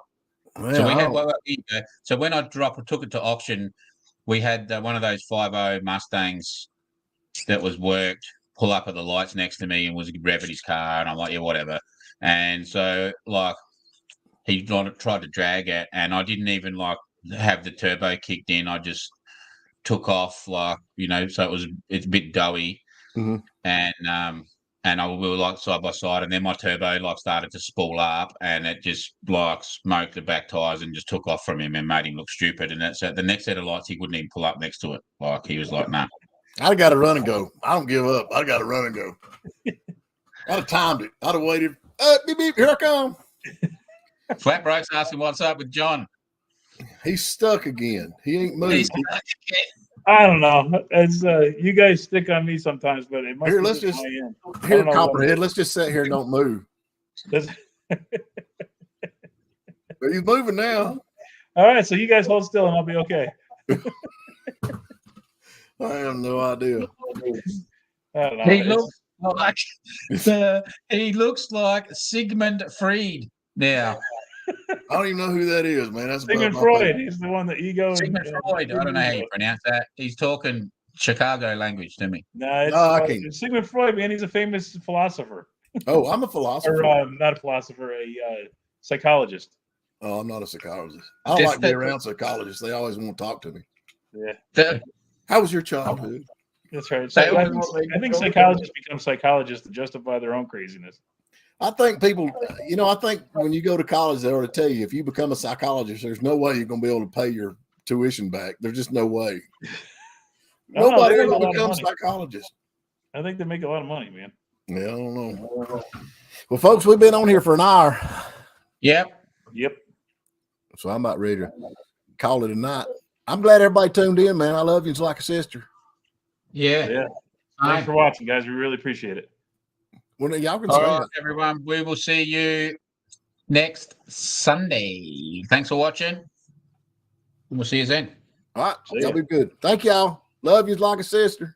we had so when I took it to auction, we had one of those 5.0 Mustangs that was worked pull up at the lights next to me and was revving his car, and I'm like, yeah, whatever. And so he tried to drag it, and I didn't even have the turbo kicked in. I just took off, so it's a bit doughy, and we were side by side, and then my turbo started to spool up, and it just smoked the back tires and just took off from him and made him look stupid. And that's the next set of lights, he wouldn't even pull up next to it. He was like, nah. I'd got to run and go. I don't give up. I got to run and go. I'd have timed it. I'd have waited. Beep, beep, here I come. Flatbroke's asking what's up with John. He's stuck again. He ain't moving. I don't know. It's you guys stick on me sometimes, but it must here. Be Let's just here, Copperhead. Let's just sit here and don't move. But he's moving now. All right, so you guys hold still, and I'll be okay. I have no idea. He looks like Sigmund Freud now. I don't even know who that is, man. That's Sigmund Freud. He's the one that ego. Sigmund Freud. I don't know how you pronounce that. He's talking Chicago language to me. I can't. Sigmund Freud, man. He's a famous philosopher. Oh, I'm a philosopher. Or, not a philosopher, a psychologist. Oh, I'm not a psychologist. I don't like being around psychologists. They always want to talk to me. Yeah. How was your childhood? That's right. So I think psychologists become psychologists to justify their own craziness. I think people, I think when you go to college, they ought to tell you if you become a psychologist, there's no way you're going to be able to pay your tuition back. There's just no way. Nobody ever becomes a psychologist. I think they make a lot of money, man. Yeah, I don't know. Well, folks, we've been on here for an hour. Yep. So I'm about ready to call it a night. I'm glad everybody tuned in, man. I love you. It's like a sister. Yeah. Thanks for watching, guys. We really appreciate it. Well, y'all can all right, everyone. We will see you next Sunday. Thanks for watching. We'll see you then. All right. Y'all be good. Thank y'all. Love you like a sister.